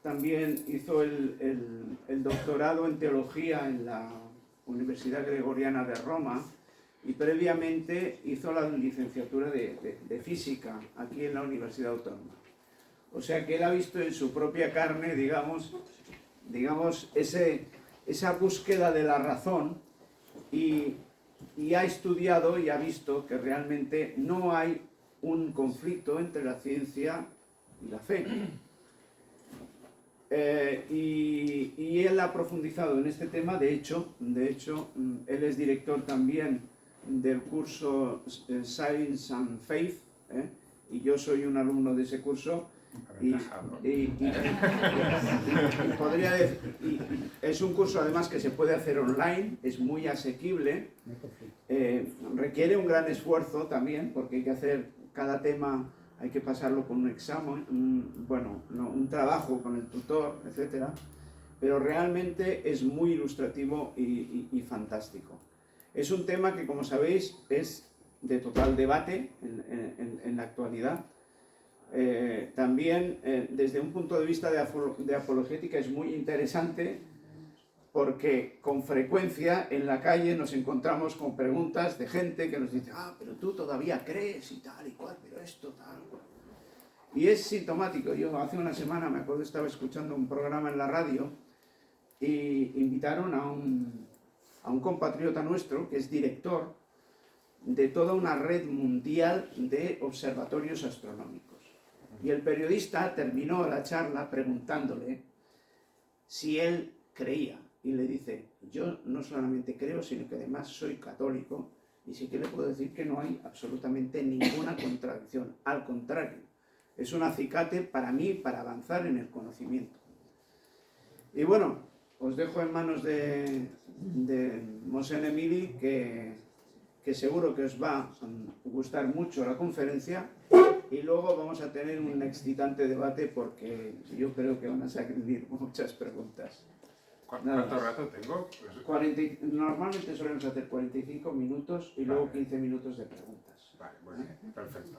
También hizo el doctorado en teología en la Universidad Gregoriana de Roma y previamente hizo la licenciatura de física aquí en la Universidad Autónoma. O sea que él ha visto en su propia carne, digamos esa búsqueda de la razón y ha estudiado y ha visto que realmente no hay un conflicto entre la ciencia y la fe. Y él ha profundizado en este tema. De hecho, él es director también del curso Science and Faith, y yo soy un alumno de ese curso. Y podría decir, es un curso además que se puede hacer online, es muy asequible, requiere un gran esfuerzo también porque hay que hacer cada tema, hay que pasarlo con un examen, un trabajo con el tutor, etcétera, pero realmente es muy ilustrativo y fantástico. Es un tema que, como sabéis, es de total debate en la actualidad. También desde un punto de vista de apologética es muy interesante porque con frecuencia en la calle nos encontramos con preguntas de gente que nos dice: pero tú todavía crees y tal y cual, pero esto tal. Y es sintomático. Yo hace una semana, me acuerdo, estaba escuchando un programa en la radio y invitaron a un compatriota nuestro que es director de toda una red mundial de observatorios astronómicos. Y el periodista terminó la charla preguntándole si él creía. Y le dice: yo no solamente creo, sino que además soy católico, y sí que le puedo decir que no hay absolutamente ninguna contradicción. Al contrario, es un acicate para mí para avanzar en el conocimiento. Y bueno, os dejo en manos de Mosén Emili, que seguro que os va a gustar mucho la conferencia. Y luego vamos a tener un excitante debate porque yo creo que van a salir muchas preguntas. ¿Cuánto rato tengo? Normalmente solemos hacer 45 minutos y luego 15 minutos de preguntas. Vale, muy bien, perfecto.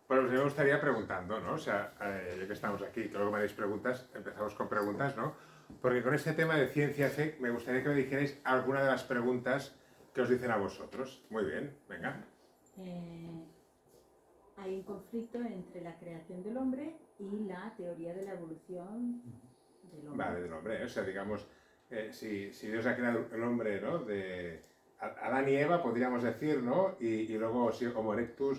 Bueno, pues me gustaría preguntando, ¿no? O sea, ya que estamos aquí, que luego me haréis preguntas, empezamos con preguntas, ¿no? Porque con este tema de ciencia y fe, me gustaría que me dijerais alguna de las preguntas que os dicen a vosotros. Muy bien, venga. Hay un conflicto entre la creación del hombre y la teoría de la evolución del hombre. Vale, del hombre, o sea, digamos, si Dios ha creado el hombre, ¿no? De Adán y Eva, podríamos decir, ¿no? Y luego sí, Homo erectus,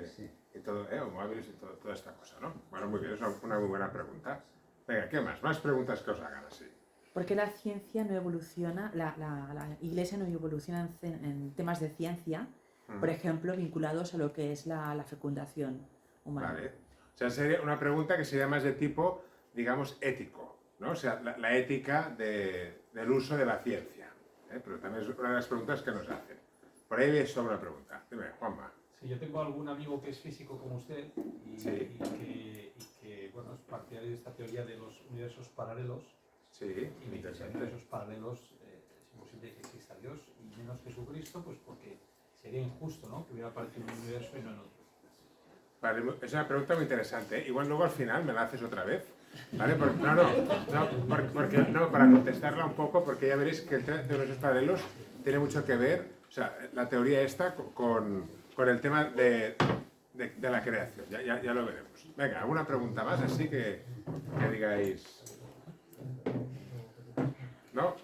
Sí. y todo, Homo habilis y toda esta cosa, ¿no? Bueno, muy bien, es una muy buena pregunta. Venga, ¿qué más? Más preguntas que os hagan así. ¿Por qué la ciencia no evoluciona, la Iglesia no evoluciona en temas de ciencia, por ejemplo, vinculados a lo que es la fecundación humana? Vale. O sea, sería una pregunta que sería más de tipo, digamos, ético, ¿no? O sea, la ética del uso de la ciencia. Pero también es una de las preguntas que nos hacen. Por ahí es solo una pregunta. Dime, Juanma. Sí, yo tengo algún amigo que es físico como usted y que bueno, es partidario de esta teoría de los universos paralelos. Sí, y me dice: universos paralelos es imposible que exista Dios y menos Jesucristo, pues porque sería injusto, ¿no?, que hubiera aparecido un universo y no en otro. Vale, es una pregunta muy interesante. Igual luego al final me la haces otra vez. ¿Vale? Para contestarla un poco, porque ya veréis que el tema de universos paralelos tiene mucho que ver, o sea, la teoría esta con el tema de la creación. Ya lo veremos. Venga, ¿alguna pregunta más así que digáis? ¿No?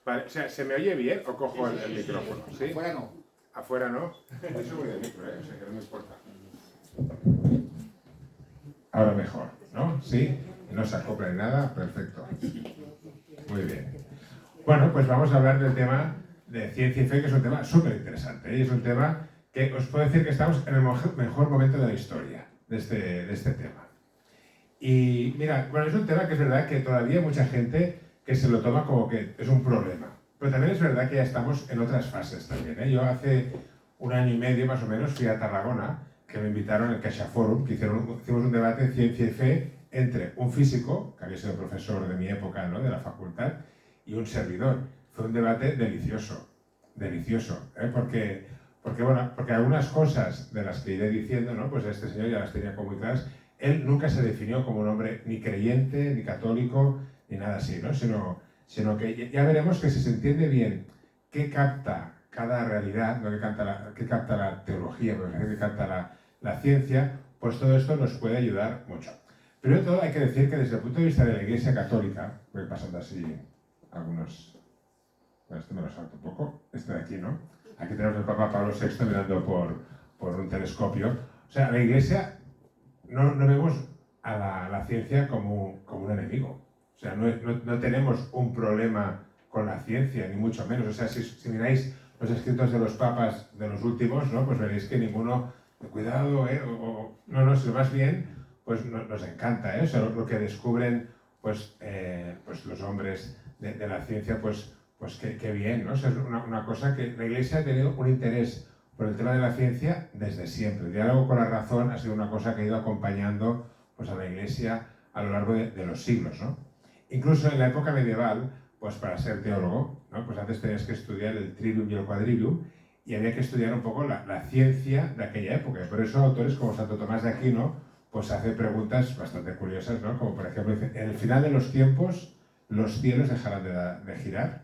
Vale, o sea, ¿se me oye bien o cojo el micrófono? ¿Sí? Afuera no. ¿Afuera no? Yo soy muy de micro, o sea que no me importa. Ahora mejor, ¿no? ¿Sí? No se acopla en nada, perfecto. Muy bien. Bueno, pues vamos a hablar del tema de ciencia y fe, que es un tema súper interesante, y es un tema que os puedo decir que estamos en el mejor momento de la historia de este tema. Y mira, bueno, es un tema que es verdad que todavía hay mucha gente que se lo toma como que es un problema, pero también es verdad que ya estamos en otras fases también, ¿eh? Yo hace 1 año y medio más o menos fui a Tarragona, que me invitaron al Caixa Forum, que hicimos un debate de ciencia y fe entre un físico, que había sido profesor de mi época, ¿no?, de la facultad, y un servidor. Fue un debate delicioso, porque algunas cosas de las que iré diciendo, ¿no?, pues este señor ya las tenía como muy claras, él nunca se definió como un hombre ni creyente, ni católico, ni nada así, ¿no? Sino que ya veremos que si se entiende bien qué capta cada realidad, ¿no? qué capta la teología, qué capta la ciencia, pues todo esto nos puede ayudar mucho. Primero de todo hay que decir que desde el punto de vista de la Iglesia Católica, voy pasando así algunos... Bueno, este me lo salto un poco, este de aquí, ¿no? Aquí tenemos al Papa Pablo VI mirando por un telescopio. O sea, la Iglesia no vemos a la ciencia como un enemigo. O sea, no tenemos un problema con la ciencia, ni mucho menos. O sea, si miráis los escritos de los papas de los últimos, ¿no? Pues veréis que ninguno, cuidado, no, sino más bien, pues nos encanta, ¿eh? O sea, lo que descubren, pues los hombres de la ciencia, pues qué bien, ¿no? O sea, es una cosa que la Iglesia ha tenido un interés por el tema de la ciencia desde siempre. El diálogo con la razón ha sido una cosa que ha ido acompañando pues, a la Iglesia a lo largo de los siglos, ¿no? Incluso en la época medieval, pues para ser teólogo, ¿no? Pues antes tenías que estudiar el trivium y el quadrivium y había que estudiar un poco la ciencia de aquella época. Y por eso autores como Santo Tomás de Aquino pues hace preguntas bastante curiosas, ¿no? Como por ejemplo dice, en el final de los tiempos los cielos dejarán de girar.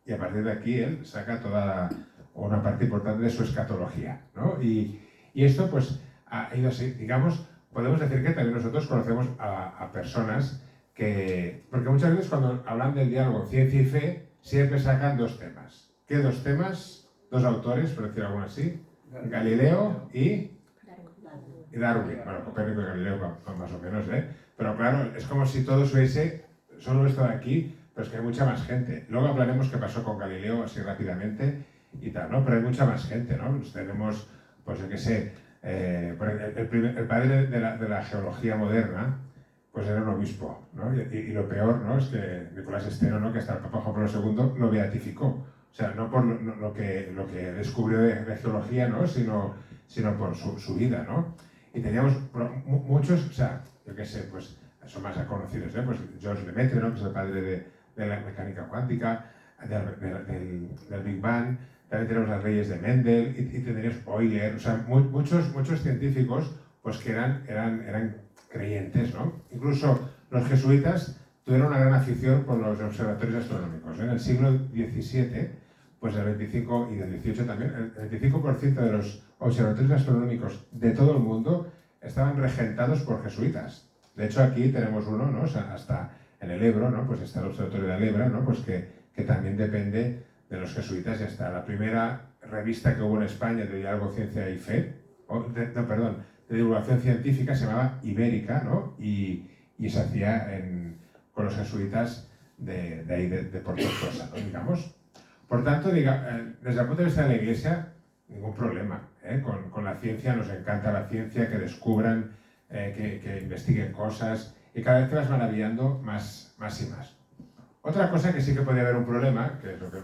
Y a partir de aquí él saca toda una parte importante de su escatología, ¿no? Y esto pues ha ido así, digamos, podemos decir que también nosotros conocemos a personas que, porque muchas veces cuando hablan del diálogo ciencia y fe, siempre sacan dos temas. ¿Qué dos temas? Dos autores, por decir algo así, Galileo y Darwin. Bueno, Copérnico y Galileo más o menos, ¿eh? Pero claro, es como si todos hubiese solo esto de aquí, pero es que hay mucha más gente. Luego hablaremos qué pasó con Galileo así rápidamente y tal, ¿no? Pero hay mucha más gente, ¿no? Pues tenemos, pues yo qué sé, el padre de la geología moderna, pues era un obispo, ¿no? Y lo peor, ¿no? Es que Nicolás Esteno, ¿no? Que hasta el Papa Juan Pablo II lo beatificó. O sea, no por lo que descubrió de geología, ¿no? Sino por su vida, ¿no? Y teníamos muchos, o sea, yo qué sé, pues son más conocidos, ¿eh? Pues Georges Lemaitre, ¿no? Que es el padre de la mecánica cuántica, del Big Bang. También tenemos las leyes de Mendel y tendríamos Euler, o sea, muchos científicos pues que eran creyentes, ¿no? Incluso los jesuitas tuvieron una gran afición por los observatorios astronómicos, ¿eh? En el siglo XVII, pues del 25 y del XVIII también, el 25% de los observatorios astronómicos de todo el mundo estaban regentados por jesuitas. De hecho, aquí tenemos uno, ¿no? O sea, hasta en el Ebro, ¿no? Pues está el observatorio de Ebro, ¿no? Pues que también depende de los jesuitas y hasta la primera revista que hubo en España de diálogo, ciencia y fe, de divulgación científica se llamaba Ibérica, ¿no? Y se hacía con los jesuitas de ahí, de por Tortosa, ¿no? Digamos. Por tanto, desde el punto de vista de la Iglesia, ningún problema, ¿eh? Con la ciencia, nos encanta la ciencia, que descubran, que investiguen cosas y cada vez te vas maravillando más y más. Otra cosa que sí que podría haber un problema, que es lo que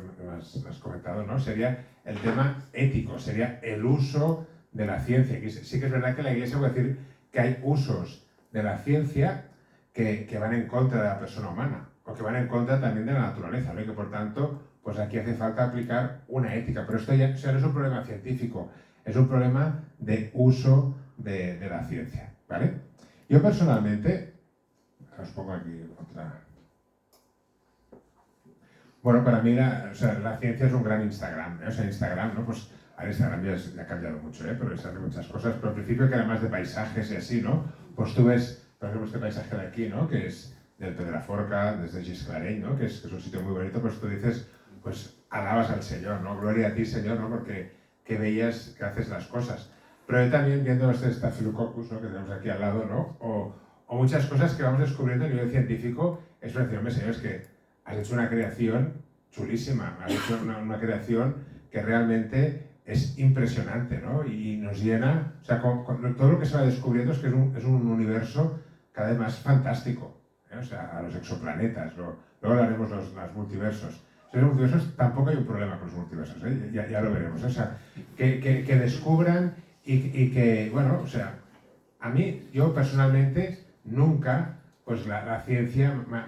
has comentado, ¿no? Sería el tema ético, sería el uso de la ciencia. Y sí que es verdad que la Iglesia puede decir que hay usos de la ciencia que van en contra de la persona humana, o que van en contra también de la naturaleza, ¿no? Y que por tanto, pues aquí hace falta aplicar una ética. Pero esto ya, o sea, no es un problema científico, es un problema de uso de la ciencia, ¿vale? Yo personalmente, os pongo aquí otra... Bueno, para mí la ciencia es un gran Instagram, ¿eh? O sea, Instagram, ¿no? Pues ahora Instagram ya ha cambiado mucho, ¿eh? Pero se hacen muchas cosas, pero al principio que era más de paisajes y así, ¿no? Pues tú ves, por ejemplo, este paisaje de aquí, ¿no? Que es del Pedraforca, desde Gisclareny, ¿no? Que es un sitio muy bonito, pues tú dices, pues alabas al Señor, ¿no? Gloria a ti, Señor, ¿no? Porque qué bellas que haces las cosas. Pero yo también viendo este Staphylococcus, ¿no? Que tenemos aquí al lado, ¿no? O muchas cosas que vamos descubriendo a nivel científico, es decir, hombre, Señor, es que has hecho una creación chulísima, has hecho una creación que realmente es impresionante, ¿no? Y nos llena, o sea, con todo lo que se va descubriendo es que es un universo cada vez más fantástico, ¿eh? O sea, a los exoplanetas, luego hablaremos los multiversos. Si los multiversos tampoco hay un problema con los multiversos, ¿eh? Ya lo veremos, ¿eh? O sea, que descubran y que, bueno, o sea, a mí, yo personalmente, nunca, pues la ciencia me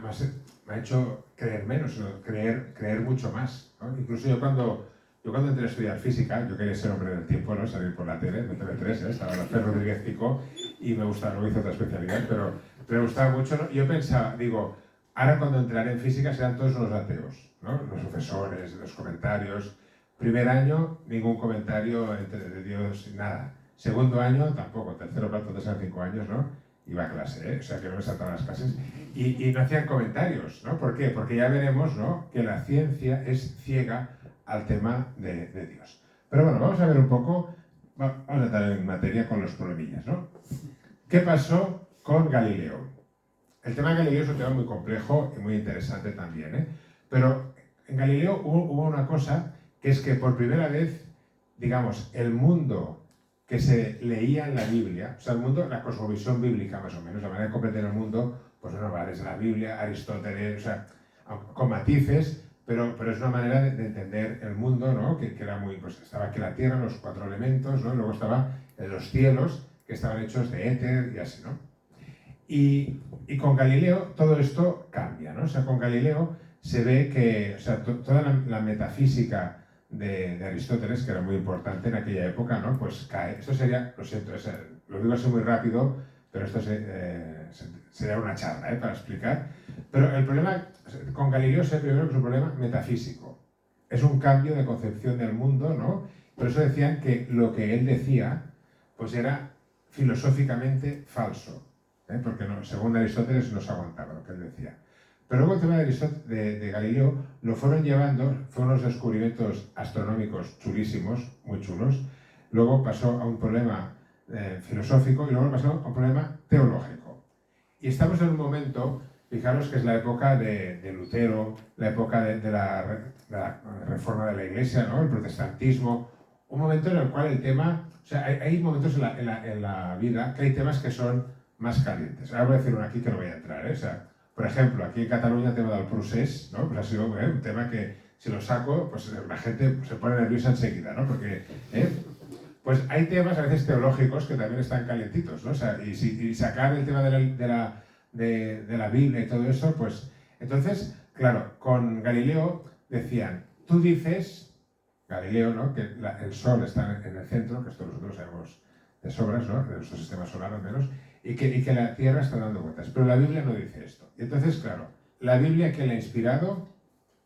ha hecho creer menos, sino creer mucho más, ¿no? Incluso yo cuando Yo cuando entré a estudiar física, yo quería ser hombre del tiempo, ¿no? Salir por la tele, en TV3, estaba López Rodríguez Picó, y me gustaba, luego hice otra especialidad, pero me gustaba mucho, ¿no? Yo pensaba, digo, ahora cuando entraré en física serán todos unos ateos, ¿no? Los profesores, los comentarios. Primer año, ningún comentario de Dios, nada. Segundo año, tampoco. Tercero, cuarto, tercero, 5 años, ¿no? Iba a clase, ¿eh? O sea, que no me saltaban las clases. Y no hacían comentarios, ¿no? ¿Por qué? Porque ya veremos, ¿no?, que la ciencia es ciega al tema de Dios. Pero bueno, vamos a ver un poco, vamos a entrar en materia con los problemillas, ¿no? ¿Qué pasó con Galileo? El tema de Galileo es un tema muy complejo y muy interesante también, ¿eh? Pero en Galileo hubo una cosa, que es que por primera vez, digamos, el mundo que se leía en la Biblia, o sea, el mundo, la cosmovisión bíblica más o menos, la manera de comprender el mundo, pues bueno, va desde la Biblia, Aristóteles, o sea, con matices, pero es una manera de entender el mundo, ¿no? Que era muy, pues estaba aquí la tierra, los 4 elementos, ¿no? Luego estaba los cielos, que estaban hechos de éter y así, ¿no? Y con Galileo todo esto cambia, ¿no? O sea, con Galileo se ve que, o sea, toda la metafísica de Aristóteles, que era muy importante en aquella época, ¿no? Pues cae. Esto sería, lo siento, lo digo así muy rápido, pero esto sería una charla, para explicar. Pero el problema con Galileo sé primero que es un problema metafísico. Es un cambio de concepción del mundo, ¿no? Por eso decían que lo que él decía, pues era filosóficamente falso, porque no, según Aristóteles no se aguantaba lo que él decía. Pero luego el tema de Galileo lo fueron llevando, fueron unos descubrimientos astronómicos chulísimos, muy chulos. Luego pasó a un problema filosófico y luego pasó a un problema teológico. Y estamos en un momento, fijaros que es la época de Lutero, la época de la reforma de la Iglesia, ¿no? El protestantismo, un momento en el cual el tema, o sea, hay momentos en la vida que hay temas que son más calientes. Ahora voy a decir uno aquí que no voy a entrar, ¿eh? O sea, por ejemplo, aquí en Cataluña el tema del procés, ¿no? Pues ha sido un tema que si lo saco, pues la gente pues, se pone nerviosa enseguida, ¿no? Porque, pues hay temas a veces teológicos que también están calientitos, ¿no? O sea, y sacar el tema de la Biblia y todo eso, pues... Entonces, claro, con Galileo decían, tú dices, Galileo, ¿no?, que el Sol está en el centro, que esto nosotros sabemos de sobras, ¿no?, de nuestro sistema solar al menos, y que la Tierra está dando vueltas. Pero la Biblia no dice esto. Y entonces, claro, la Biblia, ¿quién la ha inspirado?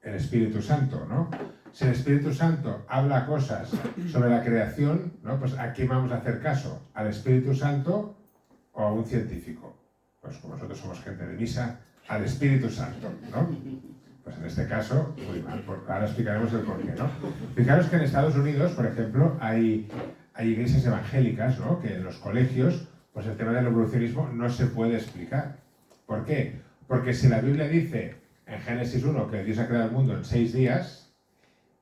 El Espíritu Santo, ¿no? Si el Espíritu Santo habla cosas sobre la creación, ¿no?, pues ¿a quién vamos a hacer caso? ¿Al Espíritu Santo o a un científico? Pues como nosotros somos gente de misa, al Espíritu Santo, ¿no? Pues en este caso, muy mal. Ahora explicaremos el porqué, ¿no? Fijaros que en Estados Unidos, por ejemplo, hay iglesias evangélicas, ¿no?, que en los colegios, pues el tema del evolucionismo no se puede explicar. ¿Por qué? Porque si la Biblia dice en Génesis 1 que Dios ha creado el mundo en 6 días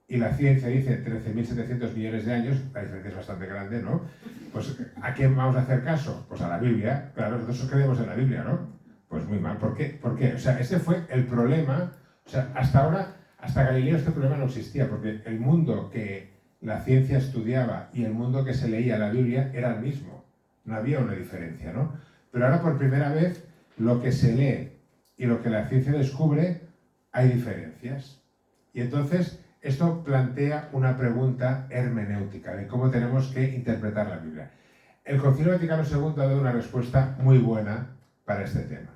y la ciencia dice 13.700 millones de años, la diferencia es bastante grande, ¿no? Pues ¿a quién vamos a hacer caso? Pues a la Biblia. Claro, nosotros creemos en la Biblia, ¿no? Pues muy mal. ¿Por qué? ¿Por qué? O sea, ese fue el problema. O sea, hasta ahora, hasta Galileo este problema no existía, porque el mundo que la ciencia estudiaba y el mundo que se leía la Biblia era el mismo. No había una diferencia, ¿no? Pero ahora por primera vez lo que se lee y lo que la ciencia descubre, hay diferencias. Y entonces esto plantea una pregunta hermenéutica de cómo tenemos que interpretar la Biblia. El Concilio Vaticano II ha dado una respuesta muy buena para este tema.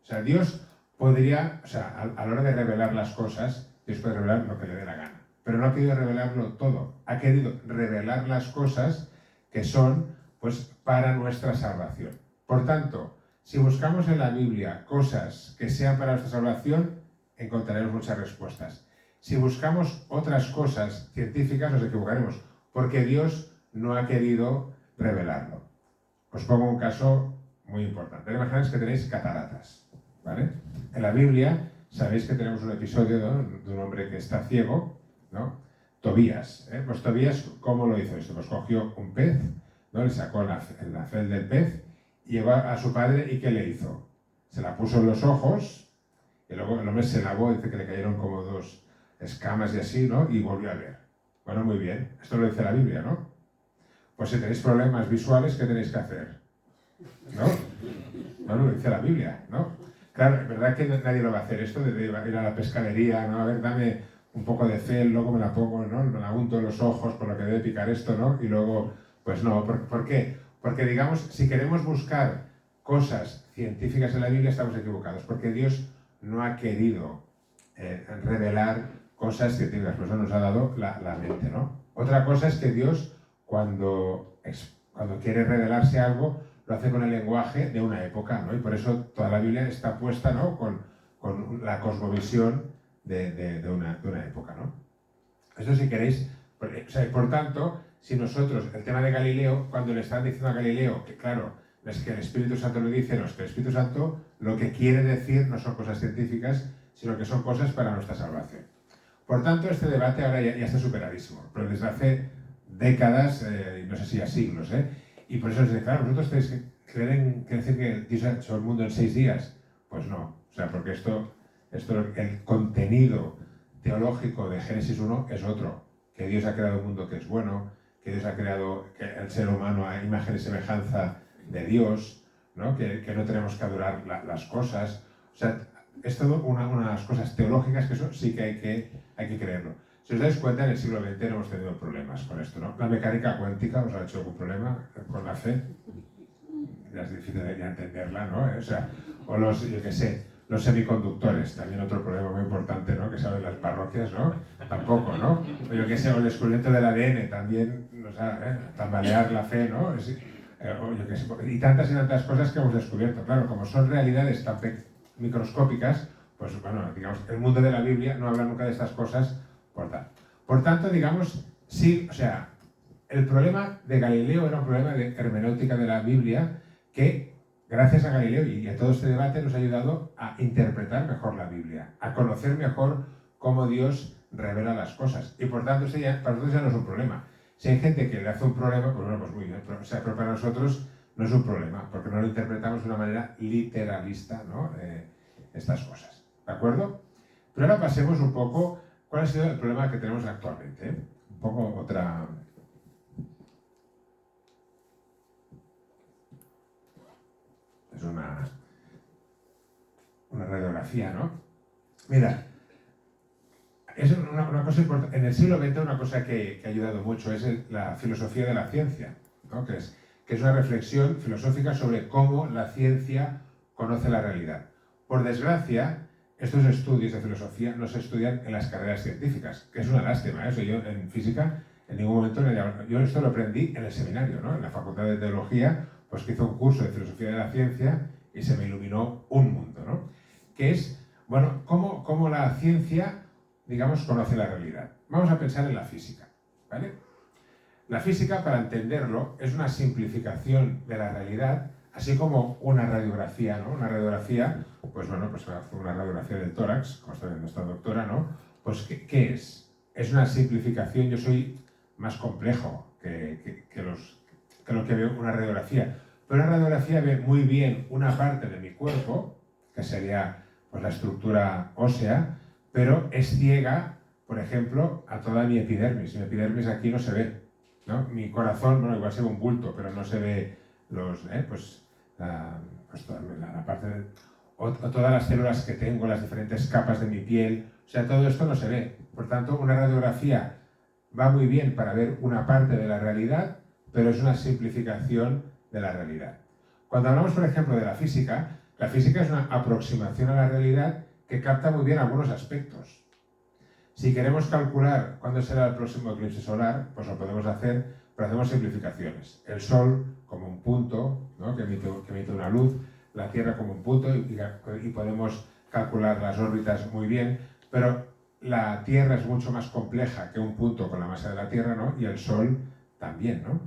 O sea, Dios podría, o sea, a la hora de revelar las cosas, Dios puede revelar lo que le dé la gana. Pero no ha querido revelarlo todo. Ha querido revelar las cosas que son, pues, para nuestra salvación. Por tanto, si buscamos en la Biblia cosas que sean para nuestra salvación, encontraremos muchas respuestas. Si buscamos otras cosas científicas, nos equivocaremos, porque Dios no ha querido revelarlo. Os pongo un caso muy importante. Imagináis que tenéis cataratas, ¿vale? En la Biblia sabéis que tenemos un episodio, ¿no?, de un hombre que está ciego, ¿no? Tobías. Pues Tobías, ¿cómo lo hizo esto? Pues cogió un pez, ¿no?, le sacó la fel del pez, y llevó a su padre, ¿y qué le hizo? Se la puso en los ojos, y luego el hombre se lavó, dice que le cayeron como 2 escamas y así, ¿no?, y volvió a ver. Bueno, muy bien, esto lo dice la Biblia, ¿no? Pues si tenéis problemas visuales, ¿qué tenéis que hacer? ¿No? No lo dice la Biblia, ¿no? Claro, es verdad que nadie lo va a hacer esto, de ir a la pescadería, ¿no? A ver, dame un poco de fe, luego me la pongo, ¿no? Me la unto en los ojos con lo que debe picar esto, ¿no? Y luego, pues no. ¿Por qué? Porque, digamos, si queremos buscar cosas científicas en la Biblia, estamos equivocados, porque Dios no ha querido revelar cosas científicas, por eso nos ha dado la mente, ¿no? Otra cosa es que Dios, cuando quiere revelarse algo, lo hace con el lenguaje de una época, ¿no? Y por eso toda la Biblia está puesta, ¿no? con la cosmovisión de una época, ¿no? Esto si queréis, por tanto, si nosotros, el tema de Galileo, cuando le están diciendo a Galileo, que claro, es que el Espíritu Santo le dice, no, es que el Espíritu Santo lo que quiere decir no son cosas científicas, sino que son cosas para nuestra salvación. Por tanto, este debate ahora ya está superadísimo, pero desde hace décadas, no sé si ya siglos, y por eso es de, claro, vosotros creen que decir que Dios ha hecho el mundo en 6 días. Pues no, o sea, porque el contenido teológico de Génesis 1 es otro, que Dios ha creado un mundo que es bueno, que Dios ha creado el ser humano a imagen y semejanza de Dios, ¿no? Que no tenemos que adorar las cosas, o sea, es todo unas cosas teológicas que eso sí que hay que creerlo. Si os dais cuenta, en el siglo XX no hemos tenido problemas con esto, ¿no? La mecánica cuántica os ha hecho algún problema con la fe, ya es difícil de entenderla, ¿no? O sea, o los, yo qué sé, los semiconductores, también otro problema muy importante, ¿no? Que saben las parroquias, ¿no? Tampoco, ¿no? O yo qué sé, o el descubrimiento del ADN, también, o sea, tambalear la fe, ¿no? O yo qué sé, y tantas cosas que hemos descubierto. Claro, como son realidades tan microscópicas, pues bueno, digamos, el mundo de la Biblia no habla nunca de estas cosas, por tanto, digamos, sí, o sea, el problema de Galileo era un problema de hermenéutica de la Biblia que, gracias a Galileo y a todo este debate, nos ha ayudado a interpretar mejor la Biblia, a conocer mejor cómo Dios revela las cosas. Y por tanto, para nosotros ya no es un problema. Si hay gente que le hace un problema, pues bueno, pues muy bien, pero para nosotros no es un problema, porque no lo interpretamos de una manera literalista, ¿no? Estas cosas, ¿de acuerdo? Pero ahora pasemos un poco, ¿cuál ha sido el problema que tenemos actualmente? Un poco otra... Es una radiografía, ¿no? Mira, es una cosa importante. En el siglo XX una cosa que ha ayudado mucho es la filosofía de la ciencia, ¿no? que es una reflexión filosófica sobre cómo la ciencia conoce la realidad. Por desgracia, estos estudios de filosofía no se estudian en las carreras científicas, que es una lástima. Eso yo en física en ningún momento yo esto lo aprendí en el seminario, ¿no? En la Facultad de Teología, pues que hice un curso de filosofía de la ciencia y se me iluminó un mundo, ¿no? Que es, bueno, cómo la ciencia, digamos, conoce la realidad. Vamos a pensar en la física, ¿vale? La física, para entenderlo, es una simplificación de la realidad, así como una radiografía, ¿no? Una radiografía, pues bueno, pues una radiografía del tórax, como está viendo esta doctora, ¿no? Pues, ¿qué es? Es una simplificación, yo soy más complejo que lo que veo una radiografía. Pero una radiografía ve muy bien una parte de mi cuerpo, que sería pues, la estructura ósea, pero es ciega, por ejemplo, a toda mi epidermis. Mi epidermis aquí no se ve, ¿no? Mi corazón, bueno, igual se ve un bulto, pero no se ve la parte de... O todas las células que tengo, las diferentes capas de mi piel, o sea, todo esto no se ve. Por tanto, una radiografía va muy bien para ver una parte de la realidad, pero es una simplificación de la realidad. Cuando hablamos, por ejemplo, de la física es una aproximación a la realidad que capta muy bien algunos aspectos. Si queremos calcular cuándo será el próximo eclipse solar, pues lo podemos hacer, pero hacemos simplificaciones. El Sol como un punto, ¿no? que emite una luz, la Tierra como un punto, y podemos calcular las órbitas muy bien, pero la Tierra es mucho más compleja que un punto con la masa de la Tierra, ¿no? Y el Sol también, ¿no?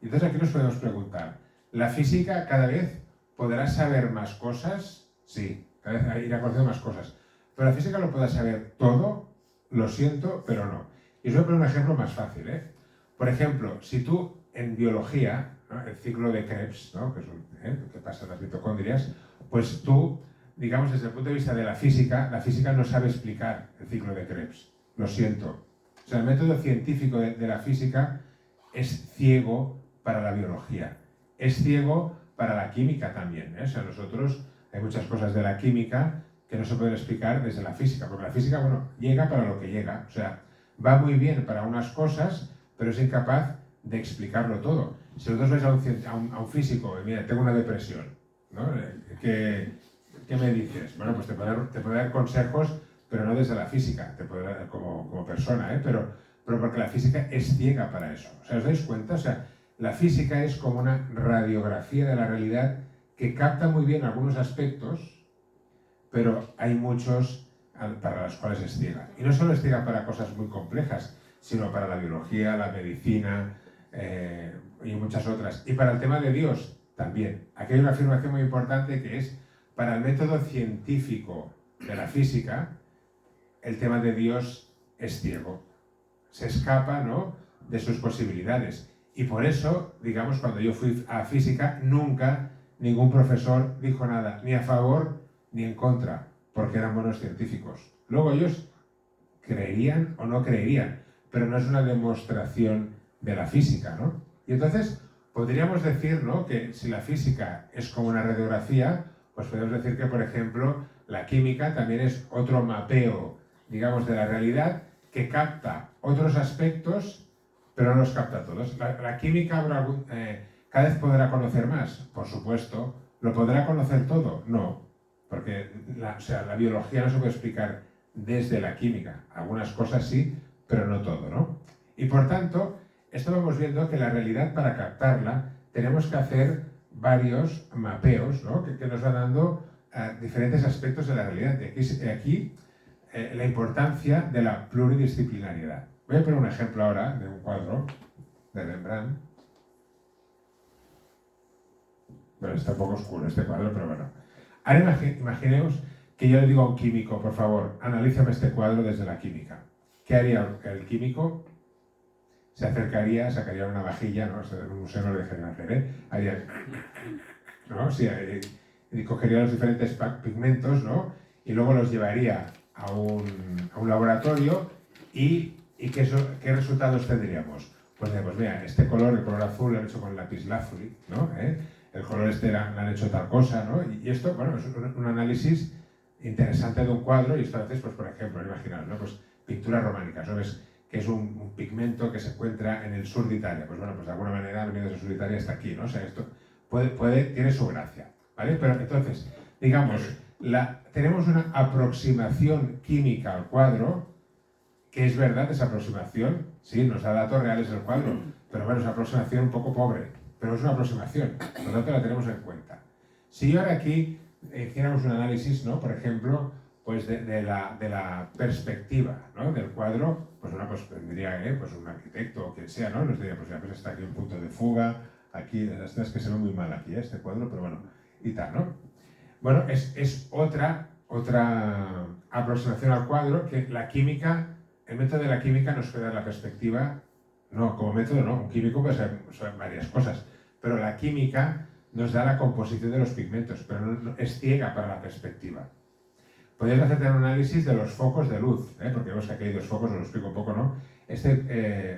Entonces aquí nos podemos preguntar, ¿la física cada vez podrá saber más cosas? Sí, cada vez irá conociendo más cosas. Pero la física lo podrá saber todo, lo siento, pero no. Y os voy a poner un ejemplo más fácil, ¿eh? Por ejemplo, si tú en biología, ¿no? El ciclo de Krebs, ¿no? Que pasa en las mitocondrias, pues tú, digamos, desde el punto de vista de la física no sabe explicar el ciclo de Krebs. Lo siento. O sea, el método científico de la física es ciego para la biología. Es ciego para la química también, ¿eh? O sea, nosotros hay muchas cosas de la química que no se pueden explicar desde la física, porque la física, bueno, llega para lo que llega, o sea, va muy bien para unas cosas, pero es incapaz de explicarlo todo. Si vosotros vais a un físico y mira, tengo una depresión, ¿no? ¿Qué me dices? Bueno, pues te puede dar consejos, pero no desde la física, te puede dar como persona, pero porque la física es ciega para eso. O sea, ¿os dais cuenta? O sea, la física es como una radiografía de la realidad que capta muy bien algunos aspectos, pero hay muchos para los cuales es ciega. Y no solo es ciega para cosas muy complejas, sino para la biología, la medicina y muchas otras. Y para el tema de Dios también. Aquí hay una afirmación muy importante que es, para el método científico de la física, el tema de Dios es ciego. Se escapa, ¿no?, de sus posibilidades. Y por eso, digamos, cuando yo fui a física, nunca ningún profesor dijo nada, ni a favor ni en contra, porque eran buenos científicos. Luego ellos creerían o no creerían, pero no es una demostración de la física, ¿no? Y entonces podríamos decir, ¿no?, que si la física es como una radiografía, pues podemos decir que, por ejemplo, la química también es otro mapeo, digamos, de la realidad que capta otros aspectos, pero no los capta todos. La química habrá cada vez podrá conocer más, por supuesto. ¿Lo podrá conocer todo? No, porque la biología no se puede explicar desde la química. Algunas cosas sí, pero no todo, ¿no? Y por tanto, esto vamos viendo que la realidad, para captarla, tenemos que hacer varios mapeos, ¿no?, que nos van dando diferentes aspectos de la realidad. Y aquí la importancia de la pluridisciplinariedad. Voy a poner un ejemplo ahora de un cuadro de Rembrandt. Bueno, está un poco oscuro este cuadro, pero bueno. Ahora imaginemos que yo le digo a un químico, por favor, analízame este cuadro desde la química. ¿Qué haría el químico? Se acercaría, sacaría una vajilla, ¿no? En un museo no lo dejarían hacer, ¿eh? Haría, ¿no? Sí, y cogería los diferentes pigmentos, ¿no?, y luego los llevaría a un laboratorio y ¿qué resultados tendríamos? Pues mira, este color, el color azul, lo han hecho con lapislázuli, ¿no? El color este lo han hecho tal cosa, ¿no? Y esto, bueno, es un análisis interesante de un cuadro, y esto a veces, pues por ejemplo, imaginaos, ¿no?, pues pinturas románicas, ¿no? ¿Ves? Que es un pigmento que se encuentra en el sur de Italia. Pues bueno, pues de alguna manera ha venido desde el sur de Italia hasta aquí, ¿no? O sea, esto tiene su gracia, ¿vale? Pero entonces, digamos, tenemos una aproximación química al cuadro, que es verdad esa aproximación, sí, nos da datos reales del cuadro, pero bueno, es una aproximación un poco pobre, pero es una aproximación, por lo tanto la tenemos en cuenta. Si yo ahora aquí hiciéramos un análisis, ¿no?, por ejemplo, pues de la perspectiva, ¿no?, del cuadro, pues bueno, pues tendría pues un arquitecto o quien sea, ¿no?, nos diría, pues ya, pues está aquí un punto de fuga, aquí, es que se ve muy mal aquí este cuadro, pero bueno, y tal, ¿no? Bueno, es otra aproximación al cuadro que la química, el método de la química nos puede dar la perspectiva, no, como método no, un químico puede ser varias cosas, pero la química nos da la composición de los pigmentos, pero no, es ciega para la perspectiva. Podéis hacer un análisis de los focos de luz, porque vemos que aquí hay dos focos, os lo explico un poco, ¿no?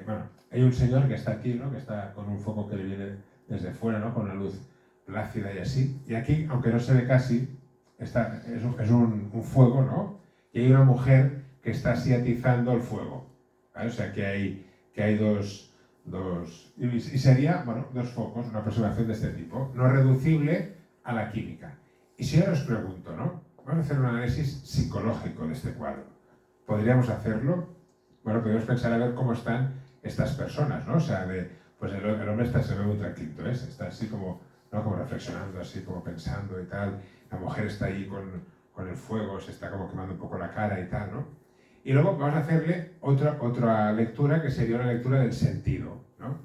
Bueno, hay un señor que está aquí, ¿no?, que está con un foco que le viene desde fuera, ¿no?, con una luz plácida y así. Y aquí, aunque no se ve casi, es un fuego, ¿no? Y hay una mujer que está así atizando el fuego, ¿vale? O sea, que hay dos y sería, bueno, dos focos, una aproximación de este tipo, no reducible a la química. Y si ahora os pregunto, ¿no?, vamos a hacer un análisis psicológico de este cuadro. ¿Podríamos hacerlo? Bueno, podríamos pensar a ver cómo están estas personas, ¿no? O sea, pues el hombre se ve muy tranquilo, ¿eh? Está así como, ¿no?, como reflexionando, así como pensando y tal. La mujer está ahí con el fuego, se está como quemando un poco la cara y tal, ¿no? Y luego vamos a hacerle otra lectura, que sería una lectura del sentido, ¿no?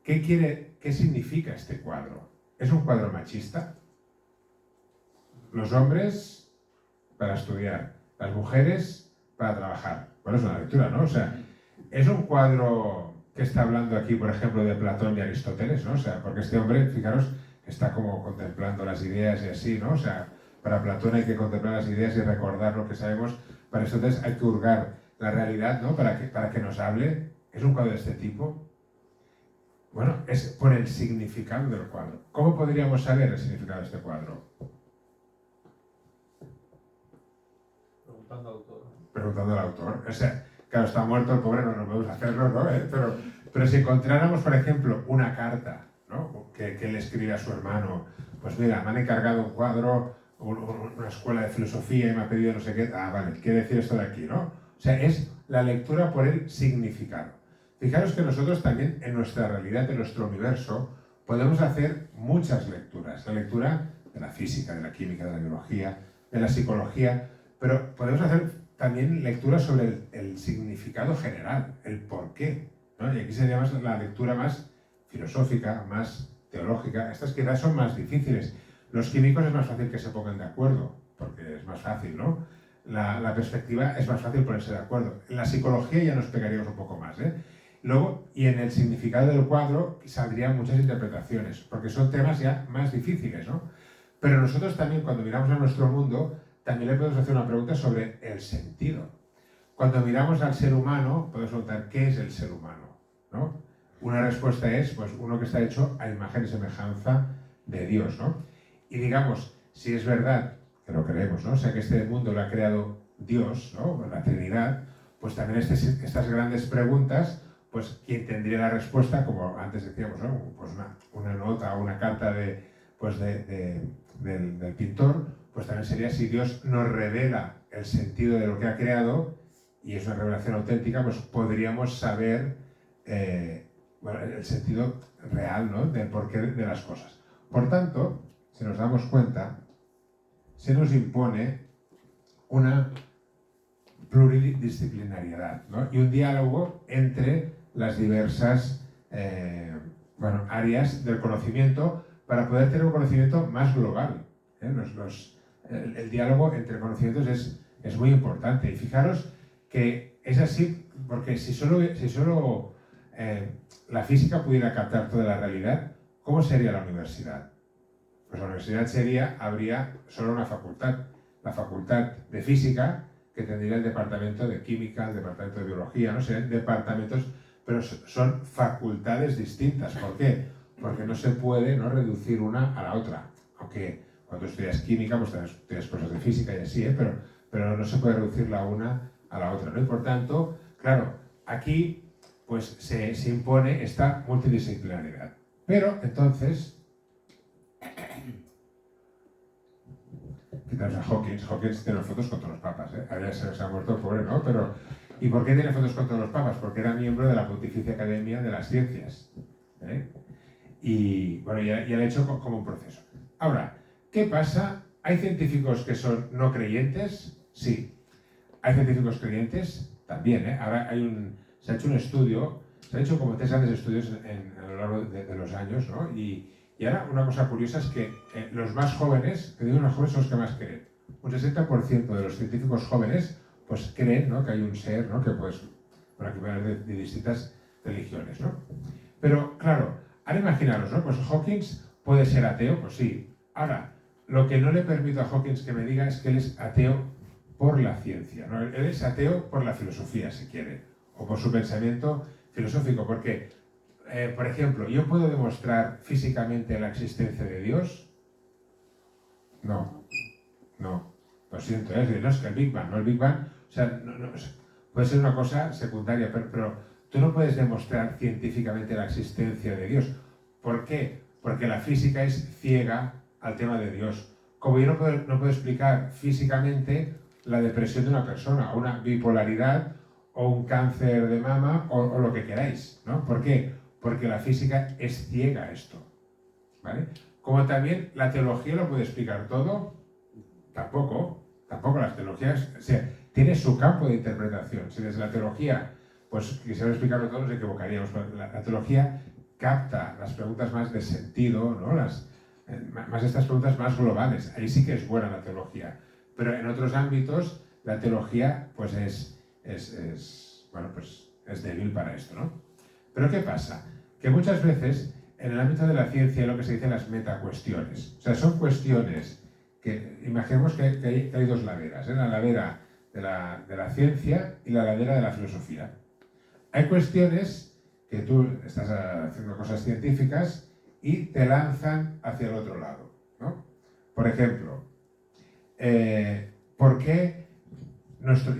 ¿Qué significa este cuadro? ¿Es un cuadro machista? Los hombres para estudiar, las mujeres para trabajar. Bueno, es una lectura, ¿no? O sea, es un cuadro que está hablando aquí, por ejemplo, de Platón y Aristóteles, ¿no? O sea, porque este hombre, fijaros, está como contemplando las ideas y así, ¿no? O sea, para Platón hay que contemplar las ideas y recordar lo que sabemos. Para Aristóteles hay que hurgar la realidad, ¿no?, para que nos hable. ¿Es un cuadro de este tipo? Bueno, es por el significado del cuadro. ¿Cómo podríamos saber el significado de este cuadro? preguntando al autor. O sea, claro, está muerto el pobre, no podemos hacerlo, ¿no? Pero si encontráramos, por ejemplo, una carta, ¿no? que él escribe a su hermano, pues mira, me han encargado un cuadro, una escuela de filosofía y me ha pedido no sé qué, vale, quiere decir esto de aquí, ¿no? O sea, es la lectura por el significado. Fijaros que nosotros también en nuestra realidad, en nuestro universo, podemos hacer muchas lecturas. La lectura de la física, de la química, de la biología, de la psicología, pero podemos hacer también lecturas sobre el significado general, el porqué, ¿no? Y aquí sería más la lectura más filosófica, más teológica. Estas quizás son más difíciles. Los químicos es más fácil que se pongan de acuerdo, porque es más fácil, ¿no? La perspectiva es más fácil ponerse de acuerdo. En la psicología ya nos pegaríamos un poco más, ¿eh? Luego, y en el significado del cuadro saldrían muchas interpretaciones, porque son temas ya más difíciles, ¿no? Pero nosotros también, cuando miramos a nuestro mundo, también le podemos hacer una pregunta sobre el sentido. Cuando miramos al ser humano, podemos preguntar, ¿qué es el ser humano? ¿No? Una respuesta es, pues, uno que está hecho a imagen y semejanza de Dios, ¿no? Y digamos, si es verdad, que lo creemos, ¿no? O sea, que este mundo lo ha creado Dios, ¿no? La Trinidad, pues también estas grandes preguntas, pues quien tendría la respuesta, como antes decíamos, ¿no? Pues una nota o una carta del pintor, pues también sería si Dios nos revela el sentido de lo que ha creado, y es una revelación auténtica, pues podríamos saber el sentido real, ¿no? Del porqué de las cosas. Por tanto, si nos damos cuenta, se nos impone una pluridisciplinariedad, ¿no? Y un diálogo entre las diversas áreas del conocimiento para poder tener un conocimiento más global, ¿eh? El diálogo entre conocimientos es muy importante. Y fijaros que es así, porque si solo la física pudiera captar toda la realidad, ¿cómo sería la universidad? Pues la universidad habría solo una facultad, la facultad de física, que tendría el departamento de química, el departamento de biología, no serían departamentos, pero son facultades distintas. ¿Por qué? Porque no se puede, ¿no?, reducir una a la otra. Aunque cuando estudias química, pues estudias cosas de física y así, pero no se puede reducir la una a la otra, ¿no? Y por tanto, claro, aquí pues se impone esta multidisciplinaridad. Pero entonces, quitamos a Hawkins. Hawkins tiene fotos con todos los papas, ¿eh? Ahora se ha muerto el pobre, ¿no? Pero, ¿y por qué tiene fotos con todos los papas? Porque era miembro de la Pontificia Academia de las Ciencias, ¿eh? Y bueno, ya lo ha hecho como un proceso. Ahora, ¿qué pasa? ¿Hay científicos que son no creyentes? Sí. ¿Hay científicos creyentes? También, ¿eh? Ahora se ha hecho un estudio, se han hecho como 3 grandes estudios a lo largo de los años, ¿no? Y ahora una cosa curiosa es que los más jóvenes, que digo los jóvenes, son los que más creen. Un 60% de los científicos jóvenes pues creen, ¿no?, que hay un ser, ¿no?, que pues, bueno, que puede haber de distintas religiones, ¿no? Pero claro, ahora imaginaros, ¿no? Pues Hawkins puede ser ateo, pues sí. Ahora, lo que no le permito a Hawkins que me diga es que él es ateo por la ciencia, ¿no? Él es ateo por la filosofía, si quiere, o por su pensamiento filosófico, porque, por ejemplo, ¿yo puedo demostrar físicamente la existencia de Dios? No, lo siento, no es que el Big Bang, ¿no? El Big Bang, o sea, puede ser una cosa secundaria, pero tú no puedes demostrar científicamente la existencia de Dios. ¿Por qué? Porque la física es ciega al tema de Dios. Como yo no puedo explicar físicamente la depresión de una persona, o una bipolaridad, o un cáncer de mama, o lo que queráis, ¿no? ¿Por qué? Porque la física es ciega a esto, ¿vale? Como también la teología lo puede explicar todo, tampoco las teologías, o sea, tiene su campo de interpretación. Si desde la teología pues quisiera explicarlo todo, nos equivocaríamos. La teología capta las preguntas más de sentido, ¿no? Más estas preguntas más globales. Ahí sí que es buena la teología. Pero en otros ámbitos, la teología pues es débil para esto, ¿no? Pero ¿qué pasa? Que muchas veces en el ámbito de la ciencia hay lo que se dice las metacuestiones. O sea, son cuestiones que imaginemos que hay 2 laderas, ¿eh? La ladera de la ciencia y la ladera de la filosofía. Hay cuestiones que tú estás haciendo cosas científicas y te lanzan hacia el otro lado, ¿no? Por ejemplo, ¿por qué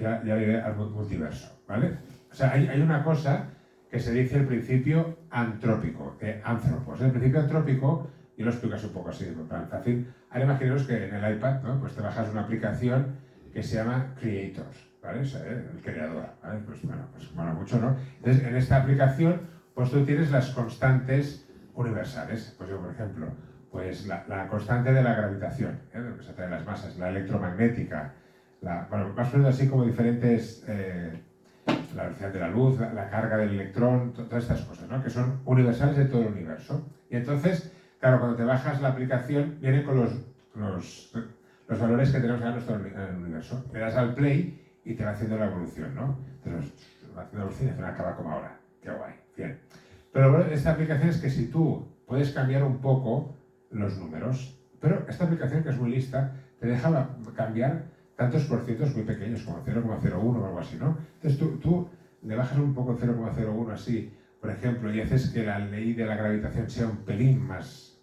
ya diré al multiverso, ¿vale? O sea, hay una cosa que se dice el principio antrópico, de anthropos. El principio antrópico, yo lo explico así un poco así, en plan fácil. Ahora imaginaos que en el iPad, ¿no? Pues te bajas una aplicación que se llama Creators, ¿vale? O sea, el creador, ¿vale? Pues bueno, pues mola mucho, ¿no? Entonces, en esta aplicación, pues tú tienes las constantes universales. Pues yo, por ejemplo, pues la constante de la gravitación, de lo que se atrae las masas, la electromagnética, bueno, vas poniendo así como diferentes, la velocidad de la luz, la carga del electrón, todas estas cosas, ¿no? Que son universales de todo el universo. Y entonces, claro, cuando te bajas la aplicación, viene con los valores que tenemos en nuestro universo. Le das al play y te va haciendo la evolución, ¿no? Entonces, va haciendo la evolución y al final acaba como ahora. Qué guay, bien. Pero bueno, esta aplicación es que si tú puedes cambiar un poco los números, pero esta aplicación, que es muy lista, te deja cambiar tantos porcientos muy pequeños, como 0,01 o algo así, ¿no? Entonces tú le bajas un poco 0,01 así, por ejemplo, y haces que la ley de la gravitación sea un pelín más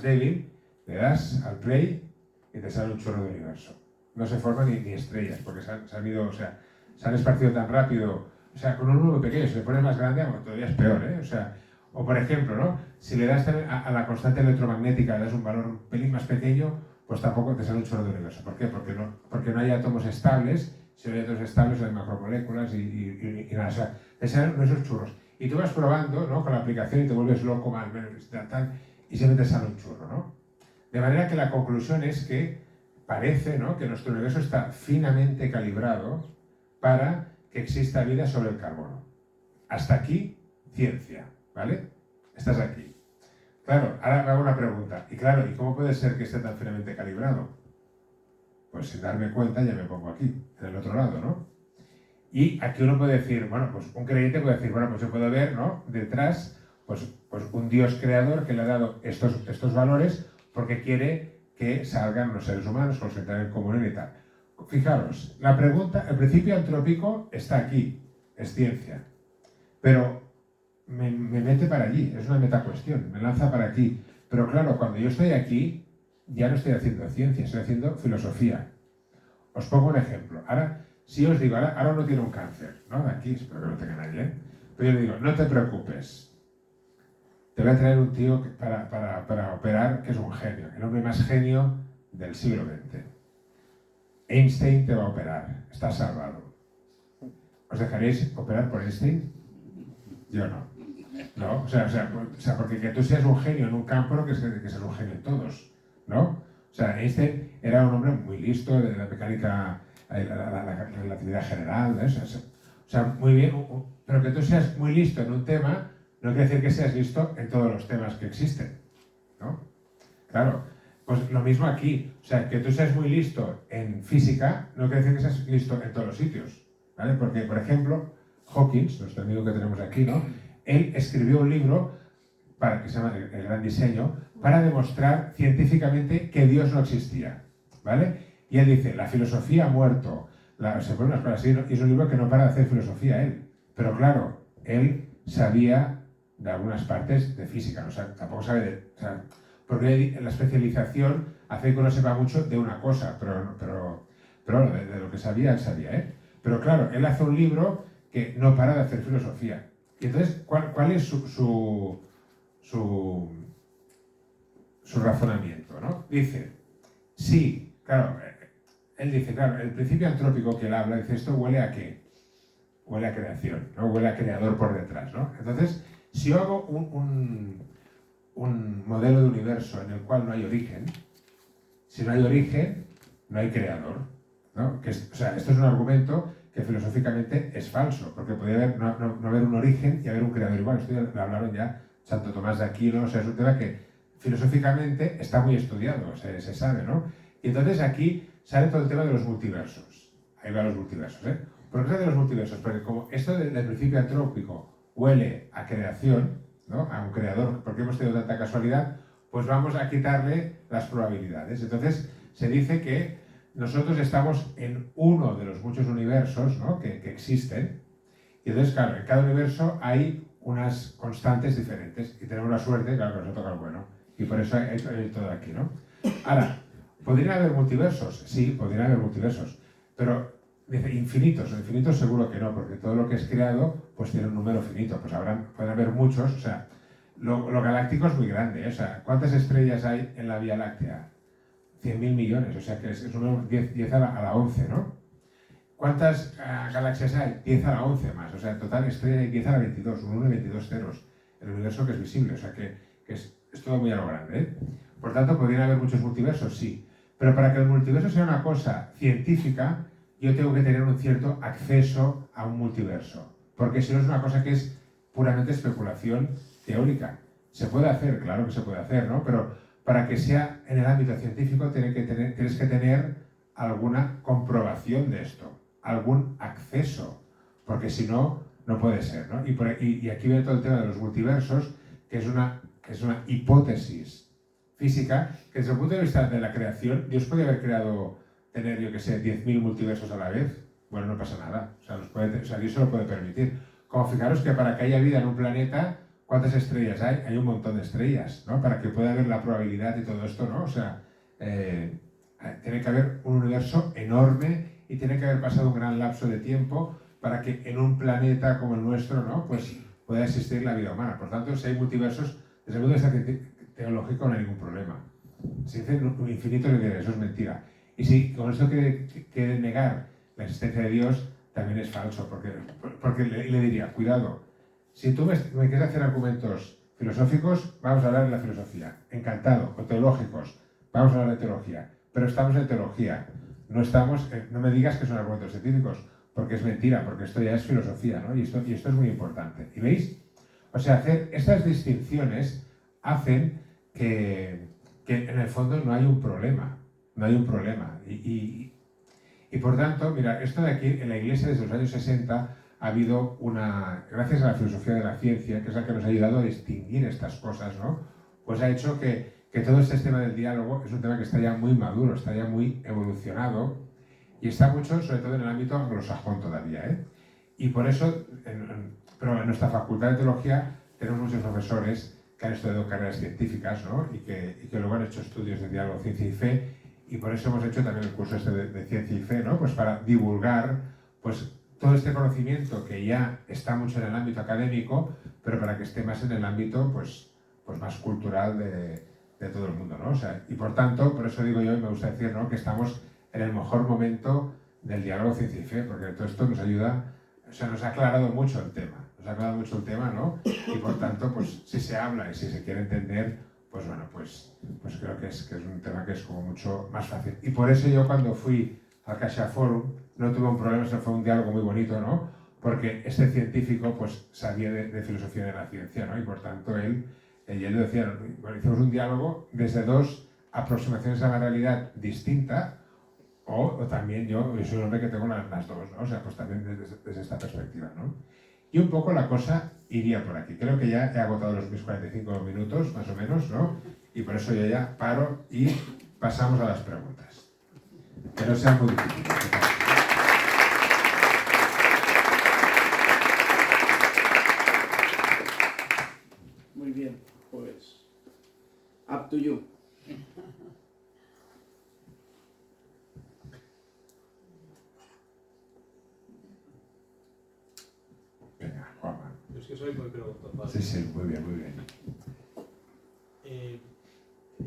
débil, le das al play y te sale un chorro de universo. No se forman ni estrellas, porque se han esparcido tan rápido. O sea, con un número pequeño, si le pones más grande, bueno, todavía es peor, ¿eh? O sea, o por ejemplo, ¿no? Si le das a la constante electromagnética, le das un valor un pelín más pequeño, pues tampoco te sale un chorro de universo. ¿Por qué? Porque no hay átomos estables. Si no hay átomos estables, hay macromoléculas y nada. O sea, te salen esos churros. Y tú vas probando, ¿no? Con la aplicación y te vuelves loco, más menos, tal, y siempre te sale un churro, ¿no? De manera que la conclusión es que parece, ¿no? Que nuestro universo está finamente calibrado para que exista vida sobre el carbono. Hasta aquí, ciencia, ¿vale? Estás aquí. Claro, ahora me hago una pregunta. Y claro, ¿y cómo puede ser que esté tan finamente calibrado? Pues sin darme cuenta ya me pongo aquí, en el otro lado, ¿no? Y aquí uno puede decir, bueno, pues un creyente puede decir, bueno, pues yo puedo ver, ¿no? Detrás, pues un Dios creador que le ha dado estos valores porque quiere que salgan los seres humanos con su entidad en común y tal. Fijaros, la pregunta, el principio antrópico está aquí, es ciencia. Pero me mete para allí, es una metacuestión, me lanza para aquí. Pero claro, cuando yo estoy aquí, ya no estoy haciendo ciencia, estoy haciendo filosofía. Os pongo un ejemplo. Ahora, si os digo, ahora uno tiene un cáncer, ¿no? De aquí, espero que no tenga nadie, ¿eh? Pero yo le digo, no te preocupes. Te voy a traer un tío para operar, que es un genio, el hombre más genio del siglo XX. Einstein te va a operar, estás salvado. ¿Os dejaréis operar por Einstein? Yo no. ¿No? O sea, porque que tú seas un genio en un campo no que seas un genio en todos, ¿no? O sea, Einstein era un hombre muy listo de la mecánica, la relatividad general, ¿eh? O sea, muy bien, pero que tú seas muy listo en un tema no quiere decir que seas listo en todos los temas que existen, ¿no? Claro, pues lo mismo aquí, o sea, que tú seas muy listo en física no quiere decir que seas listo en todos los sitios, ¿vale? Porque, por ejemplo, Hawkins, nuestro amigo que tenemos aquí, ¿no? Él escribió un libro que se llama El Gran Diseño, para demostrar científicamente que Dios no existía, ¿vale? Y él dice, la filosofía ha muerto, se pone unas cosas así, ¿no? Y es un libro que no para de hacer filosofía él, pero claro, él sabía de algunas partes de física, ¿no? O sea, tampoco sabe de... O sea, porque la especialización hace que uno sepa mucho de una cosa, pero de lo que sabía, él sabía, ¿eh? Pero claro, él hace un libro que no para de hacer filosofía. Y entonces, ¿cuál es su razonamiento, ¿no? Dice, sí, claro, él dice, claro, el principio antrópico que él habla, dice, esto huele a qué? Huele a creación, ¿no? Huele a creador por detrás, ¿no? Entonces, si yo hago un modelo de universo en el cual no hay origen, si no hay origen, no hay creador, ¿no? O sea, esto es un argumento que filosóficamente es falso, porque podría no haber un origen y haber un creador igual. Esto ya lo hablaron ya Santo Tomás de Aquino, o sea, es un tema que filosóficamente está muy estudiado, se sabe, ¿no? Y entonces aquí sale todo el tema de los multiversos. Ahí van los multiversos, ¿eh? ¿Por qué de los multiversos? Porque como esto del principio antrópico huele a creación, ¿no? A un creador, porque hemos tenido tanta casualidad, pues vamos a quitarle las probabilidades. Entonces se dice que nosotros estamos en uno de los muchos universos, ¿no? que existen, y entonces, claro, en cada universo hay unas constantes diferentes, y tenemos la suerte, claro, que nos toca el bueno, y por eso hay todo aquí, ¿no? Ahora, ¿podrían haber multiversos? Sí, podrían haber multiversos. Pero dice infinitos, o infinitos seguro que no, porque todo lo que es creado pues tiene un número finito, pues pueden haber muchos, o sea, lo galáctico es muy grande, o sea, ¿cuántas estrellas hay en la Vía Láctea? 100.000 millones, o sea que es un número 10 a la 11, ¿no? ¿Cuántas galaxias hay? 10 a la 11 más, o sea, en total estrellas hay 10 a la 22, un 1 y 22 ceros, el universo que es visible, o sea que es todo muy a lo grande, ¿eh? Por tanto, ¿podrían haber muchos multiversos? Sí, pero para que el multiverso sea una cosa científica, yo tengo que tener un cierto acceso a un multiverso, porque si no es una cosa que es puramente especulación teórica. Se puede hacer, claro que se puede hacer, ¿no? Pero para que sea en el ámbito científico tienes que tener alguna comprobación de esto, algún acceso, porque si no, no puede ser, ¿no? Y aquí viene todo el tema de los multiversos, que es una hipótesis física, que desde el punto de vista de la creación, Dios podría haber creado, tener, yo que sé, 10.000 multiversos a la vez. Bueno, no pasa nada, o sea, Dios se lo puede permitir. Como fijaros que para que haya vida en un planeta, ¿cuántas estrellas hay? Hay un montón de estrellas, ¿no? Para que pueda haber la probabilidad y todo esto, ¿no? O sea, tiene que haber un universo enorme y tiene que haber pasado un gran lapso de tiempo para que en un planeta como el nuestro, ¿no? Pues pueda existir la vida humana. Por tanto, si hay multiversos, desde el punto de vista teológico no hay ningún problema. Si dice infinito, eso es mentira. Y si con esto quiere negar la existencia de Dios, también es falso, porque le diría, cuidado, si tú me quieres hacer argumentos filosóficos, vamos a hablar de la filosofía, encantado, o teológicos, vamos a hablar de teología, pero estamos en teología, no me digas que son argumentos científicos, porque es mentira, porque esto ya es filosofía, ¿no? Y esto es muy importante. ¿Y veis? O sea, hacer estas distinciones hacen que en el fondo no hay un problema, no hay un problema. Y por tanto, mira, esto de aquí, en la Iglesia desde los años 60 ha habido gracias a la filosofía de la ciencia, que es la que nos ha ayudado a distinguir estas cosas, ¿no? Pues ha hecho que todo este tema del diálogo es un tema que está ya muy maduro, está ya muy evolucionado y está mucho, sobre todo en el ámbito anglosajón todavía, ¿eh? Y por eso, pero en nuestra facultad de teología tenemos muchos profesores que han estudiado carreras científicas, ¿no? y que luego han hecho estudios de diálogo, ciencia y fe, y por eso hemos hecho también el curso este de ciencia y fe, ¿no? Pues para divulgar pues, todo este conocimiento que ya está mucho en el ámbito académico, pero para que esté más en el ámbito pues más cultural de todo el mundo, ¿no? O sea, y por tanto, por eso digo yo, y me gusta decir, ¿no? que estamos en el mejor momento del diálogo ciencia y fe, porque todo esto nos ayuda, o sea, nos ha aclarado mucho el tema, ¿no? Y por tanto, pues si se habla y si se quiere entender, pues bueno, pues creo que es un tema que es como mucho más fácil. Y por eso yo cuando fui al Casha Forum no tuve un problema, eso fue un diálogo muy bonito, ¿no? Porque este científico pues sabía de filosofía de la ciencia, ¿no? Y por tanto él lo decía, bueno, hicimos un diálogo desde dos aproximaciones a la realidad distinta, o también yo soy un hombre que tengo las dos, ¿no? O sea, pues también desde esta perspectiva, ¿no? Y un poco la cosa iría por aquí. Creo que ya he agotado mis 45 minutos, más o menos, ¿no? Y por eso yo ya paro y pasamos a las preguntas. Que no sean muy difíciles. Muy bien, pues up to you. Venga, Juanma. Yo es que soy muy preguntón, padre. Sí, muy bien, muy bien.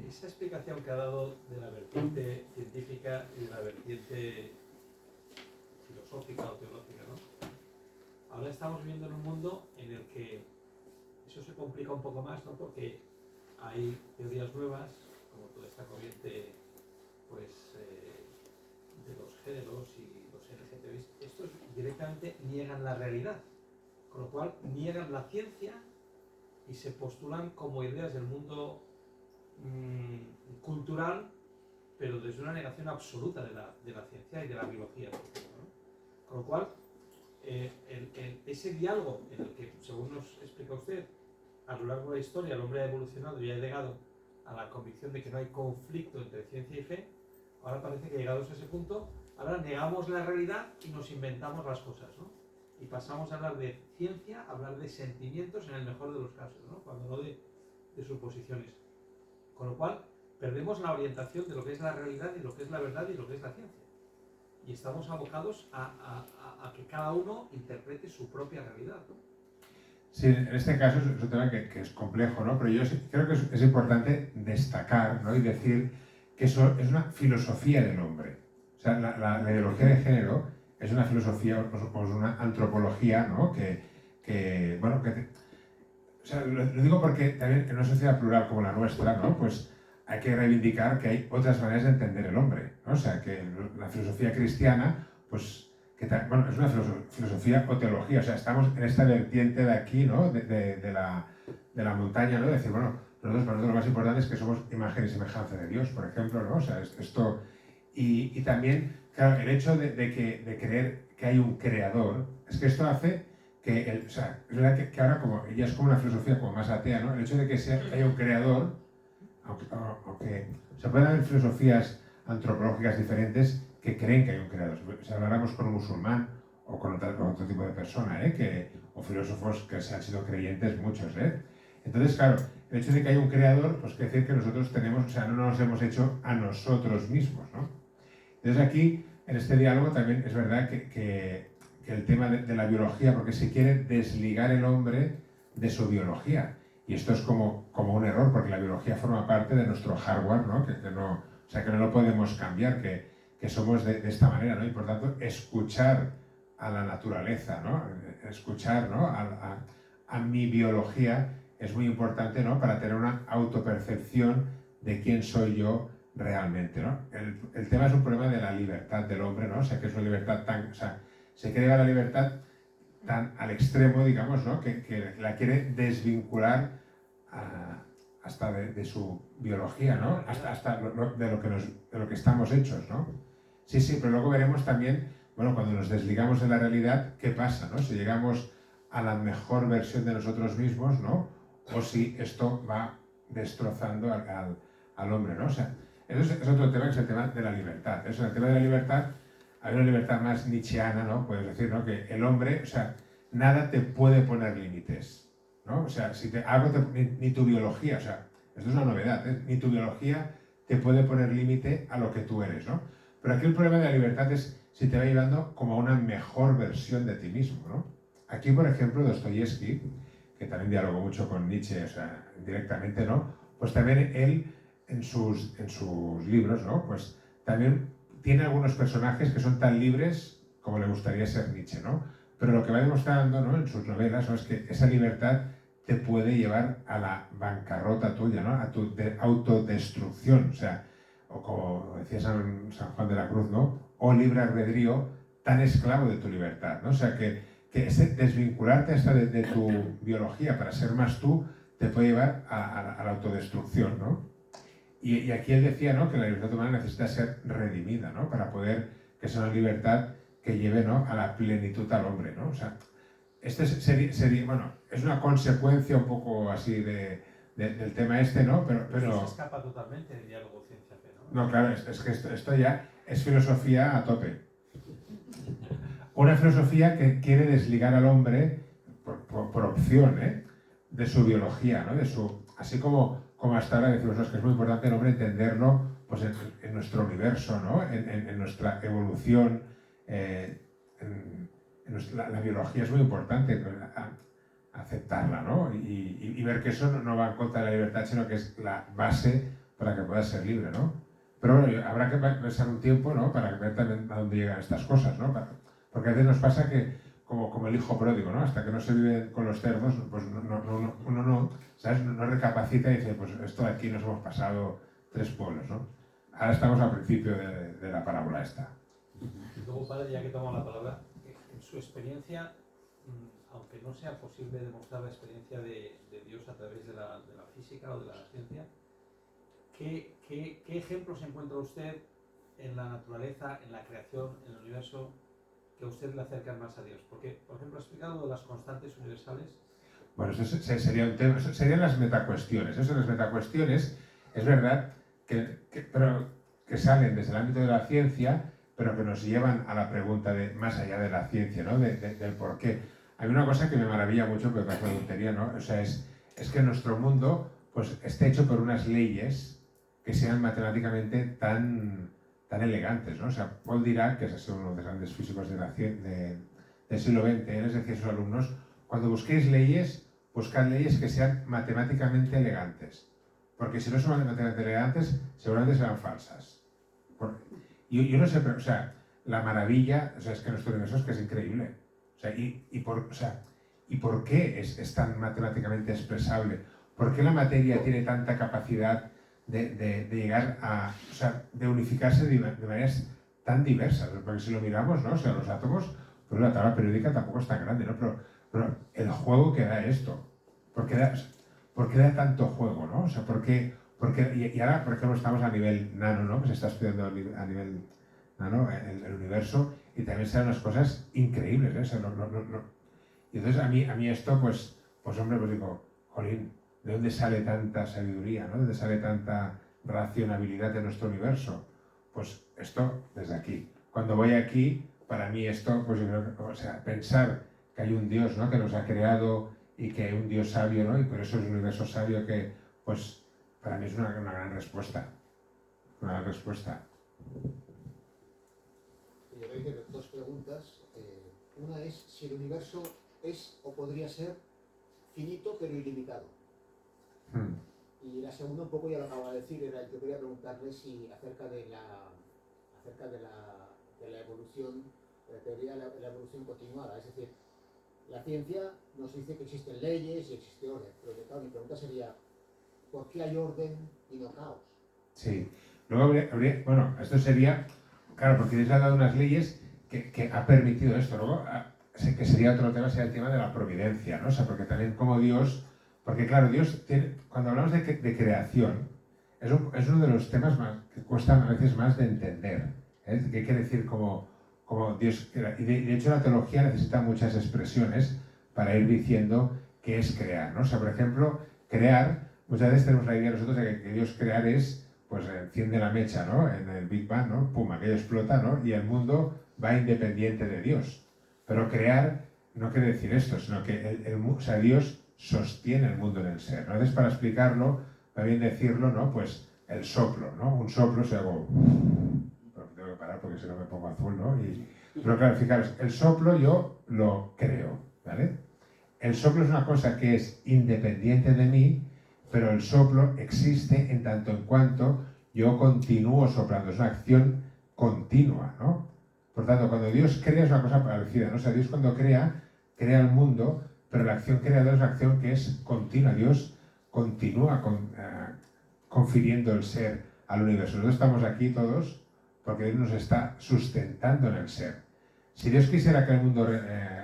Esa explicación que ha dado de la vertiente científica y de la vertiente filosófica o teológica, ¿no? Ahora estamos viviendo en un mundo en el que eso se complica un poco más, ¿no? Porque hay teorías nuevas, como toda esta corriente pues, de los géneros y los LGTBs. Estos directamente niegan la realidad, con lo cual niegan la ciencia y se postulan como ideas del mundo cultural, pero desde una negación absoluta de la ciencia y de la biología, por ejemplo, ¿no? Con lo cual, ese diálogo en el que, según nos explica usted, a lo largo de la historia el hombre ha evolucionado y ha llegado a la convicción de que no hay conflicto entre ciencia y fe, ahora parece que llegados a ese punto, ahora negamos la realidad y nos inventamos las cosas, ¿no? Y pasamos a hablar de ciencia, a hablar de sentimientos en el mejor de los casos, ¿no? Cuando no de suposiciones. Con lo cual, perdemos la orientación de lo que es la realidad y lo que es la verdad y lo que es la ciencia. y estamos abocados a que cada uno interprete su propia realidad, ¿no? Sí, en este caso es un tema que es complejo, ¿no? Pero yo creo que es importante destacar, ¿no? Y decir que eso es una filosofía del hombre. O sea, la ideología de género es una filosofía, o es una antropología, ¿no? O sea, lo digo porque también en una sociedad plural como la nuestra, ¿no? Pues hay que reivindicar que hay otras maneras de entender el hombre, ¿no? O sea, que la filosofía cristiana, pues, bueno, es una filosofía o teología, o sea, estamos en esta vertiente de aquí, ¿no? De la montaña, ¿no? De decir, bueno, para nosotros lo más importante es que somos imagen y semejanza de Dios, por ejemplo, ¿no? O sea, esto... Y también, claro, el hecho de creer que hay un creador, es que esto hace que, o sea, es verdad que ahora como ya es como una filosofía como más atea, ¿no? El hecho de que haya un creador, aunque se pueden haber filosofías antropológicas diferentes que creen que hay un creador. Si habláramos con un musulmán o con otro tipo de persona, o filósofos que se han sido creyentes, muchos, Entonces, claro, el hecho de que haya un creador, pues quiere decir que nosotros tenemos, o sea, no nos hemos hecho a nosotros mismos, ¿no? Entonces aquí, en este diálogo también es verdad que el tema de la biología, porque se quiere desligar el hombre de su biología. Y esto es como un error, porque la biología forma parte de nuestro hardware, ¿no? O sea, que no lo podemos cambiar, que somos de esta manera, ¿no? Y por tanto, escuchar a la naturaleza, ¿no? Escuchar, ¿no? a mi biología es muy importante, ¿no? Para tener una autopercepción de quién soy yo realmente, ¿no? El tema es un problema de la libertad del hombre, ¿no? O sea, que es una libertad tan... O sea, se quiere llevar la libertad tan al extremo, digamos, ¿no? Que la quiere desvincular hasta de su biología, ¿no? Hasta de lo que estamos hechos, ¿no? Sí, sí, pero luego veremos también, bueno, cuando nos desligamos de la realidad, ¿qué pasa, no? Si llegamos a la mejor versión de nosotros mismos, ¿no? O si esto va destrozando al hombre, ¿no? O sea, eso es otro tema, que es el tema de la libertad. Eso, el tema de la libertad, hay una libertad más nietzscheana, ¿no? Puedes decir, ¿no? Que el hombre, o sea, nada te puede poner límites, ¿no? O sea, si ni tu biología, o sea, esto es una novedad, ni tu biología te puede poner límite a lo que tú eres, ¿no? Pero aquí el problema de la libertad es si te va llevando como a una mejor versión de ti mismo, ¿no? Aquí, por ejemplo, Dostoyevsky, que también dialogó mucho con Nietzsche, o sea, directamente, ¿no? Pues también él, en sus libros, ¿no? Pues también tiene algunos personajes que son tan libres como le gustaría ser Nietzsche, ¿no? Pero lo que va demostrando, ¿no? En sus novelas, ¿no? Es que esa libertad te puede llevar a la bancarrota tuya, ¿no? A tu autodestrucción, o sea, o como decía San Juan de la Cruz, ¿no? O libre albedrío, tan esclavo de tu libertad, ¿no? O sea, que ese desvincularte hasta de tu biología para ser más tú, te puede llevar a la autodestrucción, ¿no? Y aquí él decía, ¿no? Que la libertad humana necesita ser redimida, ¿no? Para poder que sea una libertad que lleve, ¿no? A la plenitud al hombre, ¿no? O sea, sería, bueno, es una consecuencia un poco así del tema este, ¿no? Pero se escapa totalmente del diálogo ciencia-fe, ¿no? No, claro, es que esto ya es filosofía a tope. Una filosofía que quiere desligar al hombre por opción, de su biología, ¿no? Así como hasta ahora decimos que es muy importante el hombre entenderlo pues, en nuestro universo, ¿no? En nuestra evolución, la biología es muy importante aceptarla, ¿no? Y ver que eso no va en contra de la libertad, sino que es la base para que puedas ser libre, ¿no? Pero bueno, habrá que pasar un tiempo, ¿no? Para ver también a dónde llegan estas cosas, ¿no? Porque a veces nos pasa que, como el hijo pródigo, ¿no? Hasta que no se vive con los cerdos, pues uno no, ¿sabes? No recapacita y dice, pues esto de aquí nos hemos pasado 3 pueblos, ¿no? Ahora estamos al principio de la parábola esta. Luego, padre, ya que tomo la palabra, en su experiencia, aunque no sea posible demostrar la experiencia de Dios a través de la física o de la ciencia, ¿qué ejemplos encuentra usted en la naturaleza, en la creación, en el universo, que a usted le acercan más a Dios? Porque, por ejemplo, ha explicado de las constantes universales. Bueno, eso sería un tema, eso serían las metacuestiones. Eso, las metacuestiones, es verdad que salen desde el ámbito de la ciencia, pero que nos llevan a la pregunta de más allá de la ciencia, ¿no? Del por qué. Hay una cosa que me maravilla mucho, pero que es una tontería, ¿no? O sea, es que nuestro mundo pues, está hecho por unas leyes que sean matemáticamente tan tan elegantes, ¿no? O sea, Paul Dirac, que es así uno de los grandes físicos del siglo XX, él les decía a sus alumnos, cuando busquéis leyes, buscad leyes que sean matemáticamente elegantes, porque si no son matemáticamente elegantes, seguramente serán falsas. Yo no sé, pero, o sea, la maravilla, o sea, es que nuestro universo es que es increíble. O sea, ¿y por qué es tan matemáticamente expresable? ¿Por qué la materia tiene tanta capacidad de llegar a, o sea, de unificarse de maneras tan diversas? Porque si lo miramos, ¿no? O sea, los átomos, pues la tabla periódica tampoco es tan grande, ¿no? Pero el juego que da esto, ¿por qué da tanto juego, ¿no? O sea, y ahora, por ejemplo, estamos a nivel nano, ¿no? Que se está estudiando a nivel nano el universo, y también salen unas cosas increíbles, ¿eh? O sea, Y entonces a mí esto, pues hombre, pues digo, jolín, ¿de dónde sale tanta sabiduría, ¿no? ¿De dónde sale tanta racionalidad en nuestro universo? Pues esto desde aquí. Cuando voy aquí, para mí esto, pues yo creo que, o sea, pensar que hay un Dios, ¿no? Que nos ha creado y que hay un Dios sabio, ¿no? Y por eso es un universo sabio que, pues, para mí es una gran respuesta. Una gran respuesta. Y le voy a hacer dos preguntas. Una es si el universo es o podría ser finito pero ilimitado. Y la segunda, un poco ya lo acabo de decir, era yo quería preguntarle si acerca de la evolución, de la teoría de la evolución continuada. Es decir, la ciencia nos dice que existen leyes y existe orden, pero claro, mi pregunta sería, ¿por qué hay orden y no caos? Sí. Luego bueno, esto sería, claro, porque Dios ha dado unas leyes que ha permitido esto. Luego, que sería otro tema, sería el tema de la providencia, ¿no? O sea, porque también como Dios, porque claro, Dios tiene, cuando hablamos de creación, es uno de los temas más, que cuestan a veces más de entender, ¿eh? ¿Qué quiere decir como Dios crea? Y de hecho la teología necesita muchas expresiones para ir diciendo qué es crear, ¿no? O sea, por ejemplo, crear, muchas veces tenemos la idea nosotros de que Dios crear es, pues enciende la mecha, ¿no? En el Big Bang, ¿no? Pum, aquello explota, ¿no? Y el mundo va independiente de Dios. Pero crear no quiere decir esto, sino que o sea, Dios sostiene el mundo en el ser, ¿no? Entonces, para explicarlo, va bien decirlo, ¿no? Pues el soplo, ¿no? Un soplo, o sea, como... Pero tengo que parar porque si no me pongo azul, ¿no? Pero claro, fijaros, el soplo yo lo creo, ¿vale? El soplo es una cosa que es independiente de mí, pero el soplo existe en tanto en cuanto yo continúo soplando, es una acción continua, ¿no? Por tanto, cuando Dios crea es una cosa parecida, ¿no? O sea, Dios cuando crea el mundo, pero la acción creadora es una acción que es continua. Dios continúa confiriendo el ser al universo. Nosotros estamos aquí todos porque Dios nos está sustentando en el ser. Si Dios quisiera que el mundo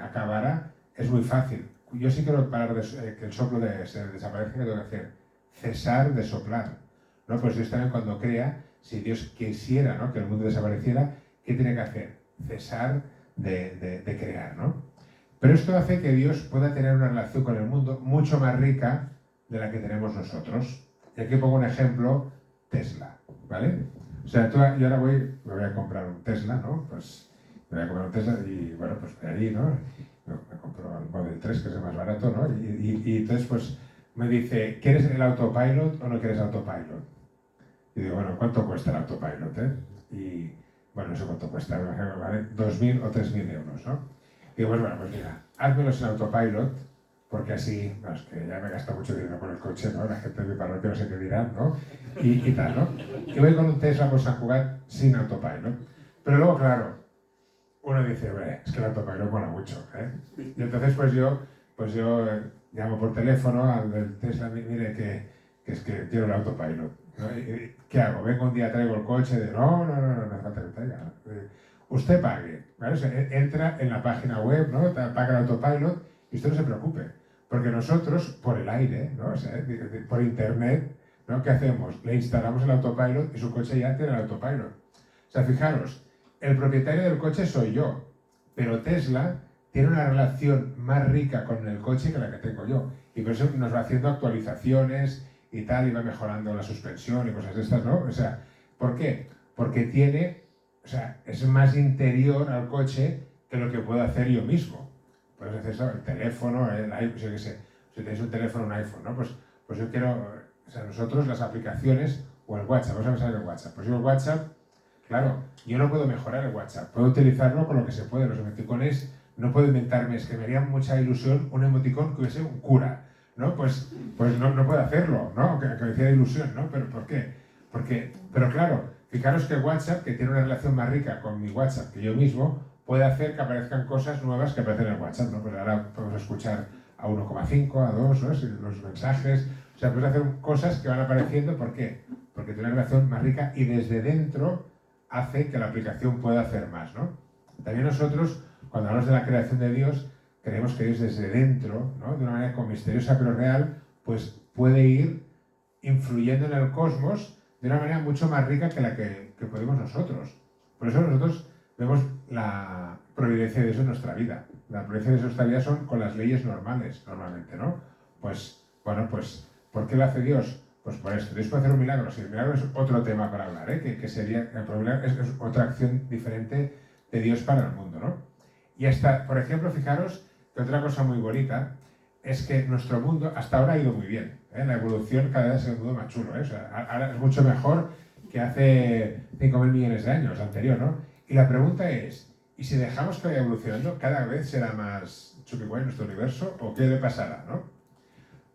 acabara, es muy fácil. Yo sí quiero parar que el soplo desaparezca, ¿qué tengo que hacer? Cesar de soplar, ¿no? Pues Dios también cuando crea, si Dios quisiera, ¿no? Que el mundo desapareciera, ¿qué tiene que hacer? Cesar de crear, ¿no? Pero esto hace que Dios pueda tener una relación con el mundo mucho más rica de la que tenemos nosotros. Y aquí pongo un ejemplo, Tesla, ¿vale? O sea, yo ahora me voy a comprar un Tesla, ¿no? Pues me voy a comprar un Tesla y, bueno, pues de ahí, ¿no? Me compro el Model 3, que es el más barato, ¿no? Y entonces, pues, me dice, ¿quieres el autopilot o no quieres autopilot? Y digo, bueno, ¿cuánto cuesta el autopilot, Y, bueno, no sé cuánto cuesta, ¿vale? 2.000 o 3.000 euros, ¿no? Y digo, pues mira, házmelos en autopilot, porque así, no, es que ya me gasta mucho dinero con el coche, ¿no? La gente de mi parroquia no sé qué dirán, ¿no? Y tal, ¿no? Y voy con un Tesla por San Cugat sin autopilot. Pero luego, claro, uno dice, es que el autopilot mola mucho, ¿eh? Y entonces, pues yo llamo por teléfono al del Tesla, mire que es que quiero el autopilot, ¿no? ¿Qué hago? Vengo un día, traigo el coche, no hace falta que traiga. Usted pague, ¿vale? O sea, entra en la página web, ¿no? Paga el autopilot y usted no se preocupe, porque nosotros, por el aire, ¿no? O sea, por internet, ¿no? ¿Qué hacemos? Le instalamos el autopilot y su coche ya tiene el autopilot. O sea, fijaros, el propietario del coche soy yo, pero Tesla tiene una relación más rica con el coche que la que tengo yo. Y por eso nos va haciendo actualizaciones y tal, y va mejorando la suspensión y cosas de estas, ¿no? O sea, ¿por qué? Porque es más interior al coche que lo que puedo hacer yo mismo. Puedes hacer eso, el teléfono, el iPhone, yo qué sé, si tenéis un teléfono, un iPhone, ¿no? Pues yo quiero, nosotros las aplicaciones, o el WhatsApp, vamos a pensar en el WhatsApp. Pues yo el WhatsApp, Claro, yo no puedo mejorar el WhatsApp, puedo utilizarlo con lo que se puede. Los emoticones no puedo inventarme, es que me haría mucha ilusión un emoticón que hubiese un cura, ¿no? Pues no puedo hacerlo, ¿no? Que me hiciera ilusión, ¿no? ¿Pero por qué? Pero claro, fijaros que WhatsApp, que tiene una relación más rica con mi WhatsApp que yo mismo, puede hacer que aparezcan cosas nuevas que aparecen en el WhatsApp, ¿no? Pues ahora podemos escuchar a 1,5, a 2, ¿no? Los mensajes, o sea, puedes hacer cosas que van apareciendo, ¿por qué? Porque tiene una relación más rica y desde dentro hace que la aplicación pueda hacer más, ¿no? También nosotros, cuando hablamos de la creación de Dios, creemos que Dios desde dentro, ¿no? De una manera como misteriosa pero real, pues puede ir influyendo en el cosmos de una manera mucho más rica que la que podemos nosotros. Por eso nosotros vemos la providencia de Dios en nuestra vida. La providencia de Dios en nuestra vida son con las leyes normales, normalmente, ¿no? Pues, bueno, pues, ¿por qué lo hace Dios? Pues por esto. Dios puede hacer un milagro. Sí, el milagro es otro tema para hablar, ¿eh? Que sería, es otra acción diferente de Dios para el mundo, ¿no? Y hasta, por ejemplo, fijaros que otra cosa muy bonita es que nuestro mundo hasta ahora ha ido muy bien, ¿eh? La evolución cada vez es un mundo más chulo, ¿eh? O sea, ahora es mucho mejor que hace 5.000 millones de años anterior, ¿no? Y la pregunta es, ¿y si dejamos que vaya evolucionando, cada vez será más chupi guay nuestro universo o qué le pasará, ¿no?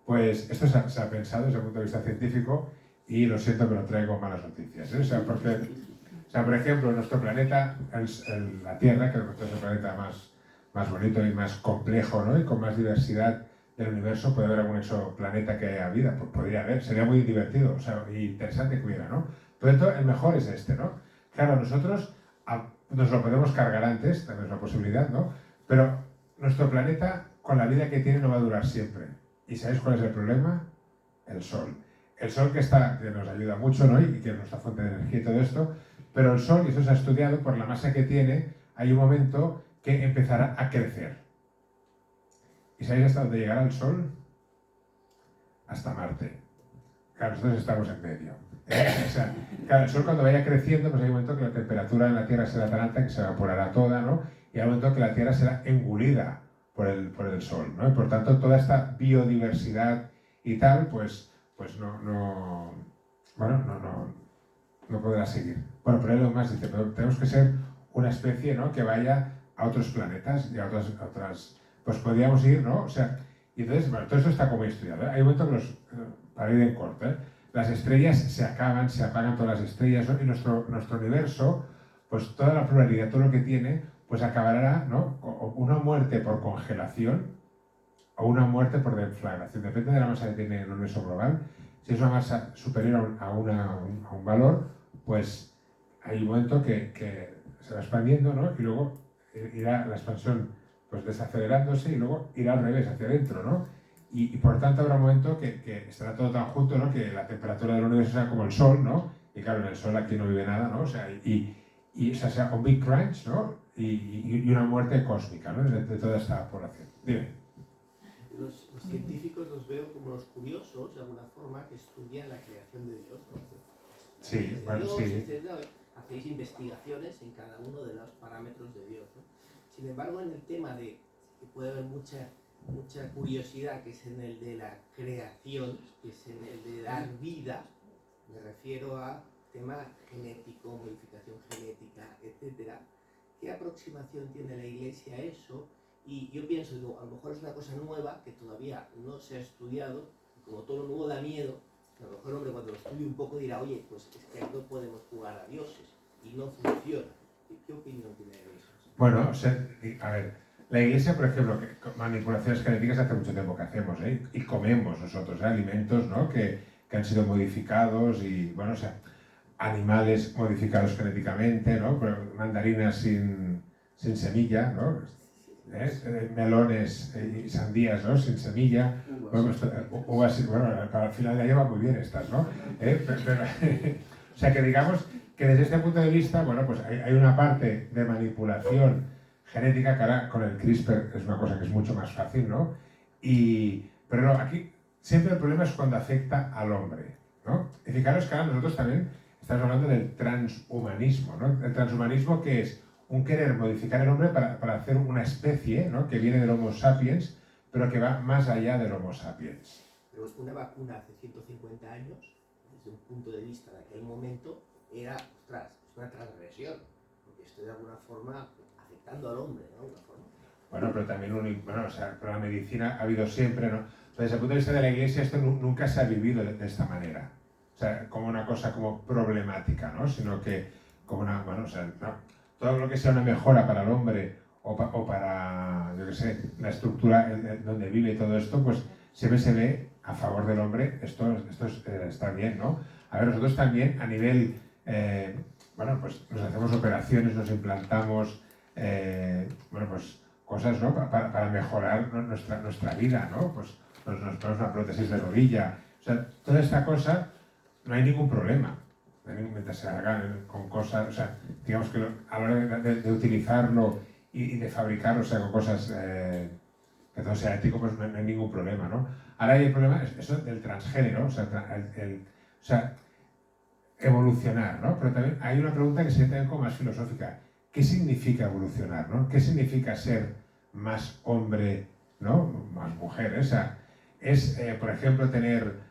Pues esto se ha pensado desde el punto de vista científico y lo siento, pero traigo malas noticias, ¿eh? O sea, por ejemplo, nuestro planeta, la Tierra, que es el planeta más bonito y más complejo, ¿no? Y con más diversidad del universo, puede haber algún exoplaneta que haya vida, pues podría haber, sería muy divertido, o sea, y interesante que hubiera, ¿no? Por tanto, el mejor es este, ¿no? Claro, nosotros nos lo podemos cargar antes, también es una posibilidad, ¿no? Pero nuestro planeta, con la vida que tiene, no va a durar siempre. ¿Y sabéis cuál es el problema? El Sol. El Sol que nos ayuda mucho, ¿no? Y que es nuestra fuente de energía y todo esto, pero el Sol, y eso se ha estudiado, por la masa que tiene, hay un momento que empezará a crecer. ¿Y sabéis hasta dónde llegará el Sol? Hasta Marte. Claro, nosotros estamos en medio. O sea, claro, el Sol cuando vaya creciendo, pues hay un momento que la temperatura en la Tierra será tan alta que se evaporará toda, ¿no? Y hay un momento que la Tierra será engulida por el Sol, ¿no? Y por tanto, toda esta biodiversidad y tal, pues no podrá seguir. Bueno, pero Elon Musk dice, pero tenemos que ser una especie, ¿no? Que vaya a otros planetas y a otras pues podríamos ir, ¿no? O sea, y entonces, bueno, todo eso está como estudiado, ¿eh? Hay un momento que para ir en corto, ¿eh? Las estrellas se acaban, se apagan todas las estrellas, ¿no? Y nuestro universo, pues toda la pluralidad, todo lo que tiene, pues acabará, ¿no? O una muerte por congelación o una muerte por deflagración, depende de la masa que tiene el universo global. Si es una masa superior a un valor, pues hay un momento que se va expandiendo, ¿no? Y luego irá la expansión pues desacelerándose y luego irá al revés, hacia adentro, ¿no? Y por tanto habrá un momento que estará todo tan junto, ¿no? Que la temperatura del universo sea como el Sol, ¿no? Y claro, en el Sol aquí no vive nada, ¿no? O sea, o sea un Big Crunch, ¿no? Y una muerte cósmica, ¿no? De toda esta población. Dime. Los científicos los veo como los curiosos, de alguna forma, que estudian la creación de Dios, ¿no? Sí, bueno, Dios, sí. etcétera. Hacéis investigaciones en cada uno de los parámetros de Dios, ¿no? Sin embargo, en el tema de que puede haber mucha curiosidad, que es en el de la creación, que es en el de dar vida, me refiero a tema genético, modificación genética, etcétera. ¿Qué aproximación tiene la Iglesia a eso? Y yo pienso, digo, a lo mejor es una cosa nueva que todavía no se ha estudiado, y como todo lo nuevo da miedo, a lo mejor el hombre cuando lo estudie un poco dirá, oye, pues es que no podemos jugar a dioses, y no funciona. ¿Qué opinión tiene de eso? Bueno, o sea, a ver, la Iglesia, por ejemplo, manipulaciones genéticas hace mucho tiempo que hacemos, ¿eh? Y comemos nosotros, ¿eh? Alimentos, ¿no? que han sido modificados y, bueno, o sea, animales modificados genéticamente, ¿no? Mandarinas sin semilla, ¿no? Melones y sandías, ¿no? Sin semilla, uvas, bueno, para el final de año van muy bien estas, ¿no? O sea que digamos que desde este punto de vista, bueno, pues hay una parte de manipulación genética que ahora con el CRISPR es una cosa que es mucho más fácil, ¿no? Pero no, aquí siempre el problema es cuando afecta al hombre, ¿no? Y fijaros que ahora nosotros también estamos hablando del transhumanismo, ¿no? El transhumanismo que es un querer modificar el hombre para hacer una especie, ¿no? Que viene del Homo sapiens, pero que va más allá del Homo sapiens. Pero una vacuna hace 150 años, desde un punto de vista de aquel momento, era, ostras, es una transgresión. regresión, porque estoy de alguna forma afectando al hombre, ¿no? De alguna forma. Bueno, pero también o sea, pero la medicina ha habido siempre, ¿no? Entonces, desde el punto de vista de la Iglesia, esto nunca se ha vivido de esta manera. O sea, como una cosa como problemática, ¿no? Sino que como una, bueno, o sea, no, todo lo que sea una mejora para el hombre o para, yo qué sé, la estructura donde vive y todo esto, pues siempre se ve a favor del hombre, esto está bien, ¿no? A ver, nosotros también a nivel, bueno, pues nos hacemos operaciones, nos implantamos, bueno, pues cosas, ¿no? Para mejorar nuestra vida, ¿no? Pues nos ponemos una prótesis de rodilla, o sea, toda esta cosa no hay ningún problema. Mientras se hagan con cosas, o sea, digamos que a la hora de utilizarlo y de fabricarlo, o sea, con cosas que todo sea ético, pues no hay ningún problema, ¿no? Ahora hay el problema, eso del transgénero, o sea, o sea, evolucionar, ¿no? Pero también hay una pregunta que sería también como más filosófica. ¿Qué significa evolucionar, ¿no? ¿Qué significa ser más hombre, ¿no? Más mujer? O sea, es, por ejemplo, tener...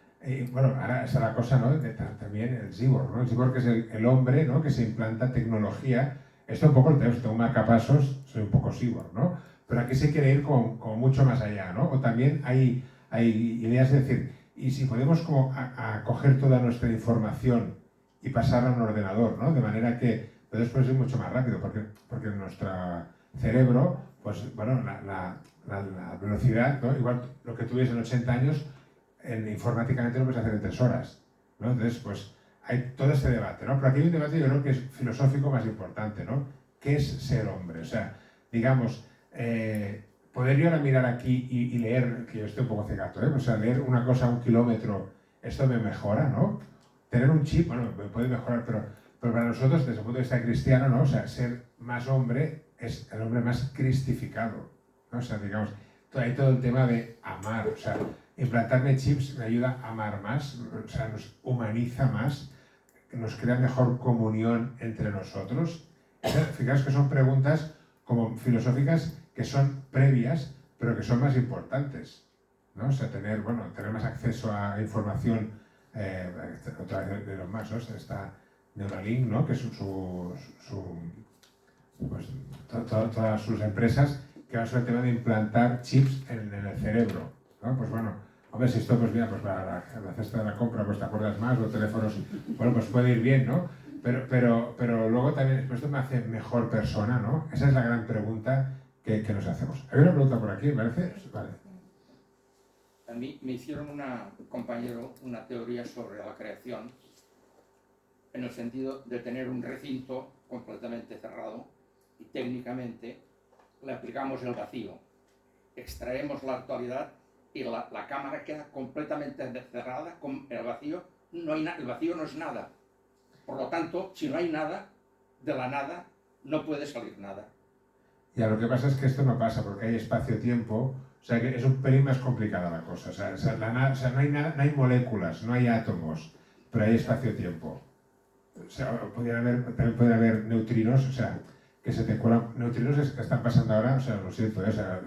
bueno, ahora está la cosa, ¿no? También el cyborg, ¿no? El cyborg es el hombre, ¿no? Que se implanta tecnología. Esto un poco lo tengo un marcapasos, soy un poco cyborg, ¿no? Pero aquí se quiere ir como mucho más allá, ¿no? O también hay ideas de decir, y si podemos como a coger toda nuestra información y pasarla a un ordenador, ¿no? De manera que después es mucho más rápido, porque nuestro cerebro, pues bueno, la velocidad, ¿no? Igual lo que tuvies en 80 años, informáticamente lo puedes hacer en 3 horas, ¿no? Entonces, pues hay todo este debate, ¿no? Pero aquí hay un debate, yo creo que es filosófico más importante, ¿no? ¿Qué es ser hombre? O sea, digamos, poder yo ahora mirar aquí y leer, que yo estoy un poco cegato, ¿eh? O sea, leer una cosa a 1 kilómetro, esto me mejora, ¿no? Tener un chip, bueno, me puede mejorar, pero para nosotros, desde el punto de vista cristiano, ¿no? O sea, ser más hombre es el hombre más cristificado, ¿no? O sea, digamos, hay todo el tema de amar, o sea, implantarme chips me ayuda a amar más, o sea, nos humaniza más, nos crea mejor comunión entre nosotros. Fijaos que son preguntas como filosóficas que son previas, pero que son más importantes, ¿no? O sea, tener más acceso a información, otra vez de los más, ¿no? Está Neuralink, ¿no? Que es pues, todas sus empresas que van sobre el tema de implantar chips en el cerebro, ¿no? Pues bueno, hombre, si esto, pues mira, pues para la cesta de la compra, pues te acuerdas más, los teléfonos, bueno, pues puede ir bien, ¿no? Pero luego también, pues esto me hace mejor persona, ¿no? Esa es la gran pregunta que nos hacemos. Hay una pregunta por aquí, ¿me parece? Vale. A mí me hicieron un compañero una teoría sobre la creación en el sentido de tener un recinto completamente cerrado y técnicamente le aplicamos el vacío, extraemos la actualidad y la cámara queda completamente cerrada con el vacío. El vacío no es nada. Por lo tanto, si no hay nada, de la nada no puede salir nada. Ya, lo que pasa es que esto no pasa porque hay espacio-tiempo, o sea que es un pelín más complicada la cosa. O sea, no hay nada, no hay moléculas, no hay átomos, pero hay espacio-tiempo. O sea, también pueden haber neutrinos, o sea, que se te cuelan. Neutrinos que están pasando ahora, o sea, lo siento, o sea,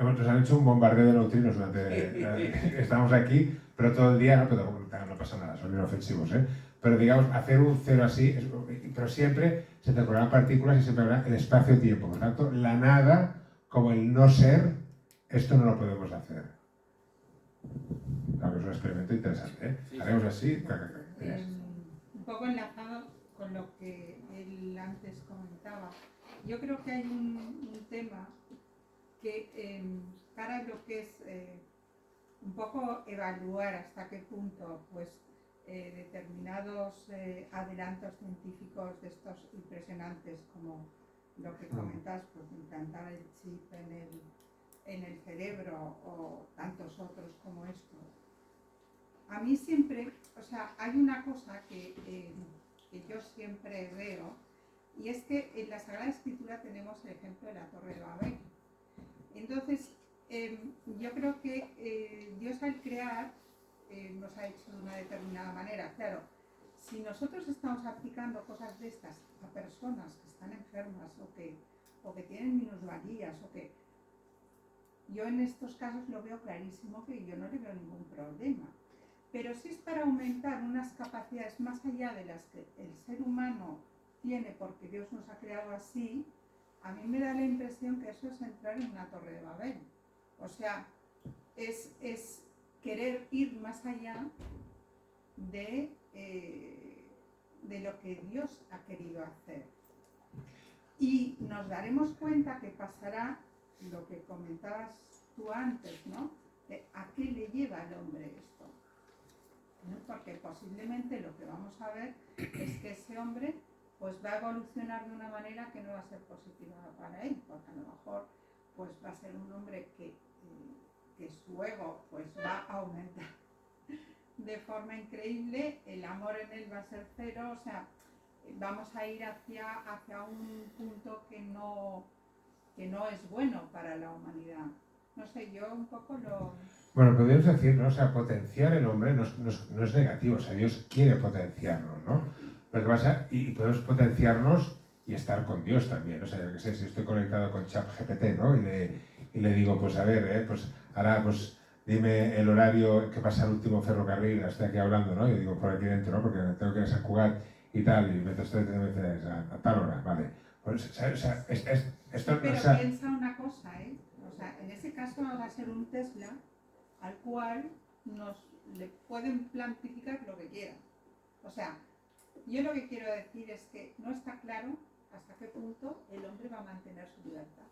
nos han hecho un bombardeo de neutrinos durante. Estamos aquí, pero todo el día, no pasa nada, son inofensivos, ¿eh? Pero digamos, hacer un cero así, pero siempre se te colarán partículas y siempre habrá el espacio-tiempo. Por lo tanto, la nada, como el no ser, esto no lo podemos hacer. Claro que es un experimento interesante, ¿eh? Sí. Haremos así. Un poco enlazado con lo que él antes comentaba. Yo creo que hay un tema que para lo que es un poco evaluar hasta qué punto pues determinados adelantos científicos de estos impresionantes como lo que comentas, pues implantar el chip en el cerebro o tantos otros como estos. A mí siempre, o sea, hay una cosa que yo siempre veo, y es que en la Sagrada Escritura tenemos el ejemplo de la Torre de Babel. Entonces, yo creo que Dios al crear nos ha hecho de una determinada manera. Claro, si nosotros estamos aplicando cosas de estas a personas que están enfermas o que tienen minusvalías yo en estos casos lo veo clarísimo que yo no le veo ningún problema. Pero si es para aumentar unas capacidades más allá de las que el ser humano tiene porque Dios nos ha creado así, a mí me da la impresión que eso es entrar en una torre de Babel. O sea, es querer ir más allá de lo que Dios ha querido hacer. Y nos daremos cuenta que pasará lo que comentabas tú antes, ¿no? ¿A qué le lleva al hombre esto? ¿No? Porque posiblemente lo que vamos a ver es que ese hombre pues va a evolucionar de una manera que no va a ser positiva para él, porque a lo mejor pues va a ser un hombre que su ego pues va a aumentar de forma increíble, el amor en él va a ser cero, o sea, vamos a ir hacia un punto que no es bueno para la humanidad. No sé, yo un poco lo... Bueno, podríamos decir, ¿no? O sea, potenciar el hombre no es negativo, o sea, Dios quiere potenciarnos, ¿no? Lo que pasa, y podemos potenciarnos y estar con Dios también, o sea, yo que sé, si estoy conectado con ChatGPT, ¿no? Y le digo, pues a ver, pues ahora, pues dime el horario que pasa el último ferrocarril, estoy aquí hablando, ¿no? Y digo, por aquí dentro, ¿no? Porque tengo que ir a San Cugat y tal, y me estoy a tal hora, vale. Pues, o sea, esto, Pero o sea, piensa una cosa, ¿eh? O sea, en ese caso va a ser un Tesla al cual le pueden plantificar lo que quieran. O sea, yo lo que quiero decir es que no está claro hasta qué punto el hombre va a mantener su libertad.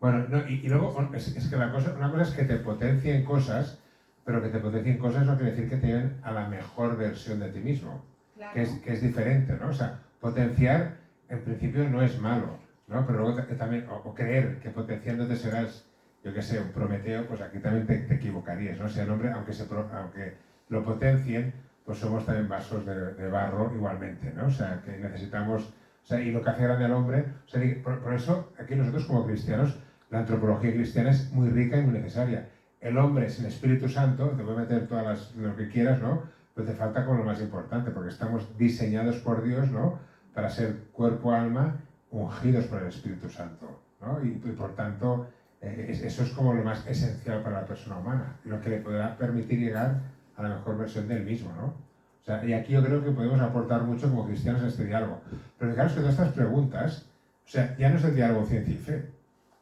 bueno, no, y luego es que una cosa es que te potencien cosas, pero que te potencien cosas no quiere decir que te lleven a la mejor versión de ti mismo, Claro. que es diferente, ¿no? O sea, potenciar en principio no es malo, ¿no? Pero luego también, o creer que potenciándote serás, yo qué sé, un Prometeo, pues aquí también te equivocarías, ¿no? O sea, el hombre, aunque lo potencien, pues somos también vasos de barro igualmente, ¿no? O sea, que necesitamos, o sea, y lo que hace grande al hombre, o sea, por eso aquí nosotros como cristianos, la antropología cristiana es muy rica y muy necesaria. El hombre sin Espíritu Santo, te puede meter lo que quieras, ¿no? Pero te falta con lo más importante, porque estamos diseñados por Dios, ¿no? Para ser cuerpo, alma, ungidos por el Espíritu Santo, ¿no? Y por tanto, eso es como lo más esencial para la persona humana, lo que le podrá permitir llegar a la mejor versión del mismo, ¿no? O sea, y aquí yo creo que podemos aportar mucho como cristianos a este diálogo. Pero fijaros que todas estas preguntas, o sea, ya no es el diálogo ciencia y fe,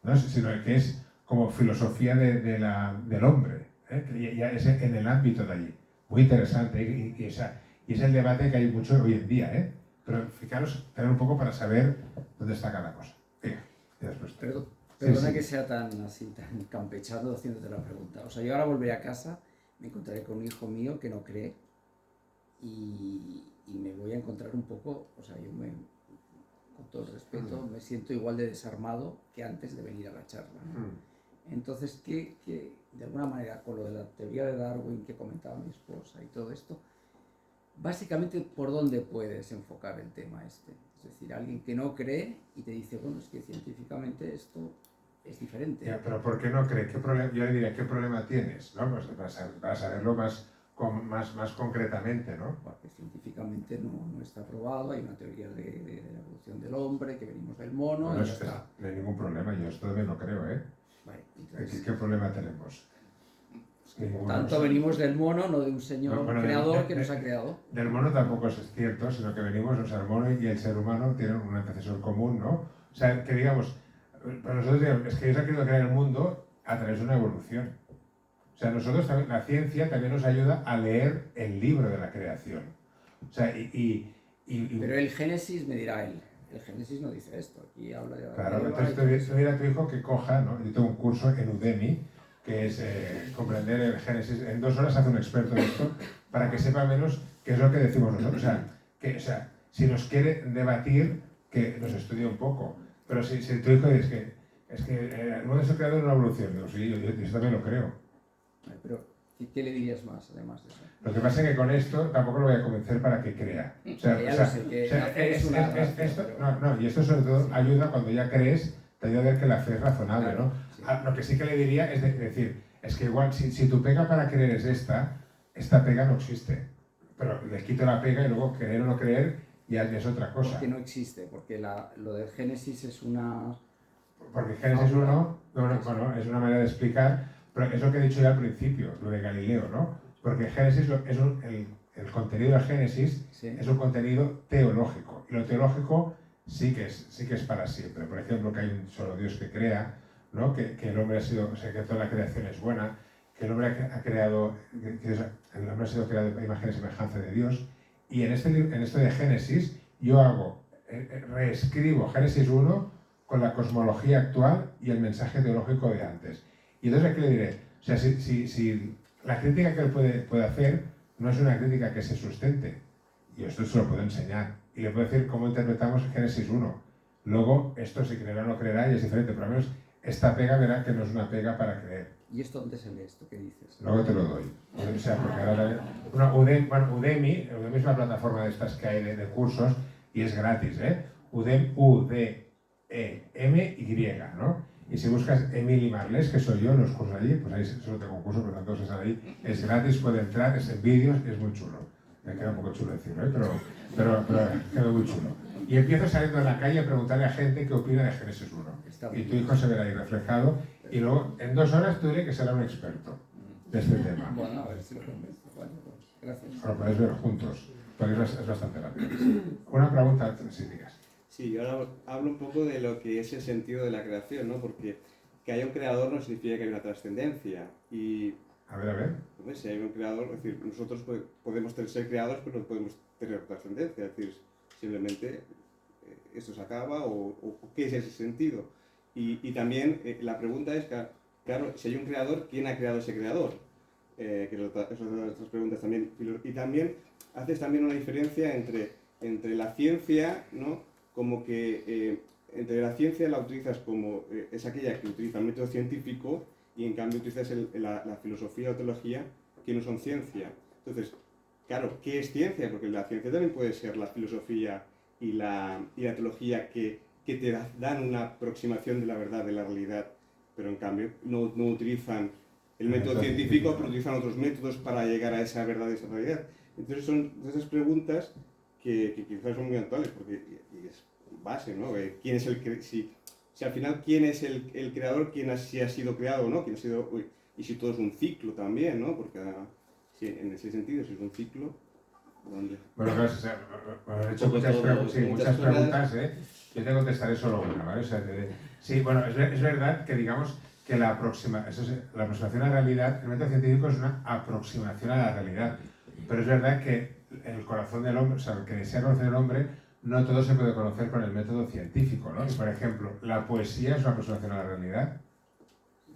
¿no? Sino que es como filosofía del hombre, ¿eh? Que ya es en el ámbito de allí. Muy interesante, y es el debate que hay mucho hoy en día, ¿eh? Pero fijaros, tener un poco para saber dónde está cada cosa. Venga, y después. Perdona sí. que sea tan campechano haciéndote la pregunta. O sea, yo ahora volveré a casa, me encontraré con un hijo mío que no cree y me voy a encontrar un poco, o sea, con todo el respeto, me siento igual de desarmado que antes de venir a la charla, ¿no? Entonces, que de alguna manera, con lo de la teoría de Darwin que comentaba mi esposa y todo esto, básicamente, ¿por dónde puedes enfocar el tema este? Es decir, alguien que no cree y te dice, bueno, es que científicamente esto es diferente. Ya, pero ¿por qué no cree? Yo le diría, ¿qué problema tienes? ¿No? Pues para saberlo más concretamente, ¿no? Porque científicamente no está probado, hay una teoría de la evolución del hombre, que venimos del mono... No, no hay ningún problema, yo esto también lo creo, ¿eh? Vale, entonces, ¿Qué problema tenemos? por tanto, venimos del mono, no de un señor creador que nos ha creado. Del mono tampoco es cierto, sino que venimos, o sea, el mono y el ser humano tienen un antecesor común, ¿no? O sea, que digamos, para nosotros es que Dios ha querido crear el mundo a través de una evolución. O sea, nosotros también, la ciencia también nos ayuda a leer el libro de la creación. O sea, Pero el Génesis, me dirá él, el Génesis no dice esto, aquí habla de... Claro, entonces tú diré a tu hijo que coja, ¿no? Yo tengo un curso en Udemy, que es comprender el Génesis. En 2 horas hace un experto en esto, para que sepa menos qué es lo que decimos nosotros. O sea, si nos quiere debatir, que nos estudie un poco. Pero si tu hijo dice es que el mundo se ha creado en una evolución, digo, sí, yo también lo creo. Pero, ¿qué le dirías más, además de eso? Lo que pasa es que con esto tampoco lo voy a convencer para que crea. Y esto sobre todo ayuda cuando ya crees, te ayuda a ver que la fe es razonable, ¿no? Sí. Lo que sí que le diría es decir, es que igual, si tu pega para creer es esta pega no existe. Pero le quito la pega y luego creer o no creer ya es otra cosa. Porque no existe, porque lo del Génesis es una... Porque Génesis 1, bueno, es una manera de explicar, pero es lo que he dicho ya al principio, lo de Galileo, ¿no? Porque Génesis es el contenido del Génesis es un contenido teológico. Y lo teológico sí que es para siempre. Por ejemplo, que hay un solo Dios que crea, ¿no? Que el hombre ha sido, o sea, que toda la creación es buena, que el hombre ha creado, el hombre ha sido creado a imagen y semejanza de Dios. Y en este de Génesis yo reescribo Génesis 1 con la cosmología actual y el mensaje teológico de antes. Y entonces aquí le diré, o sea, si la crítica que él puede hacer no es una crítica que se sustente, y esto se lo puedo enseñar, y le puedo decir cómo interpretamos Génesis 1. Luego, esto si creerá o no creerá y es diferente, pero al menos esta pega verá que no es una pega para creer. ¿Y esto dónde se lee esto? ¿Qué dices? Luego te lo doy. O sea, porque ahora Udemy es una plataforma de estas que hay de cursos y es gratis, ¿eh? Udemy, U-D-E-M-Y, ¿no? Y si buscas Emily Marles, que soy yo, los cursos allí, pues ahí solo tengo cursos, por lo tanto, están ahí. Es gratis, puede entrar, es en vídeos, es muy chulo. Me queda un poco chulo decirlo, ¿eh? pero queda muy chulo. Y empiezo saliendo en la calle a preguntarle a gente qué opina de Génesis 1. Y tu hijo se verá ahí reflejado. Y luego, en 2 horas, tú diré que será un experto de este tema. Bueno, a ver si lo convenzo. Bueno, pues, gracias. Lo podéis ver juntos, porque es bastante rápido. Una pregunta, si digas. Sí, yo ahora hablo un poco de lo que es el sentido de la creación, ¿no? Porque que haya un creador no significa que haya una trascendencia. Y, a ver. Pues, si hay un creador, es decir, nosotros podemos ser creados, pero no podemos tener trascendencia. Es decir, simplemente esto se acaba o qué es ese sentido. Y también la pregunta es, claro, si hay un creador, ¿quién ha creado ese creador? Que es otra de nuestras preguntas también. Y también haces también una diferencia entre la ciencia, ¿no? Como que entre la ciencia la utilizas como, es aquella que utiliza el método científico y en cambio utilizas la filosofía o teología que no son ciencia. Entonces, claro, ¿qué es ciencia? Porque la ciencia también puede ser la filosofía y la teología que te dan una aproximación de la verdad, de la realidad, pero en cambio no utilizan el método científico, pero utilizan otros métodos para llegar a esa verdad y esa realidad. Entonces son esas preguntas que quizás son muy actuales, porque y es base, ¿no? ¿Quién es si al final quién es el creador, si ha sido creado o no, quién ha sido, y si todo es un ciclo también, ¿no? Porque en ese sentido, si es un ciclo, ¿dónde? Bueno, claro, he hecho muchas preguntas, ¿eh? Yo te contestaré solo una, ¿vale? O sea, sí, bueno, es verdad que digamos que la aproximación a la realidad, el método científico es una aproximación a la realidad, pero es verdad que el corazón del hombre, o sea, el que desea conocer el hombre, no todo se puede conocer con el método científico, ¿no? Y, por ejemplo, ¿la poesía es una aproximación a la realidad?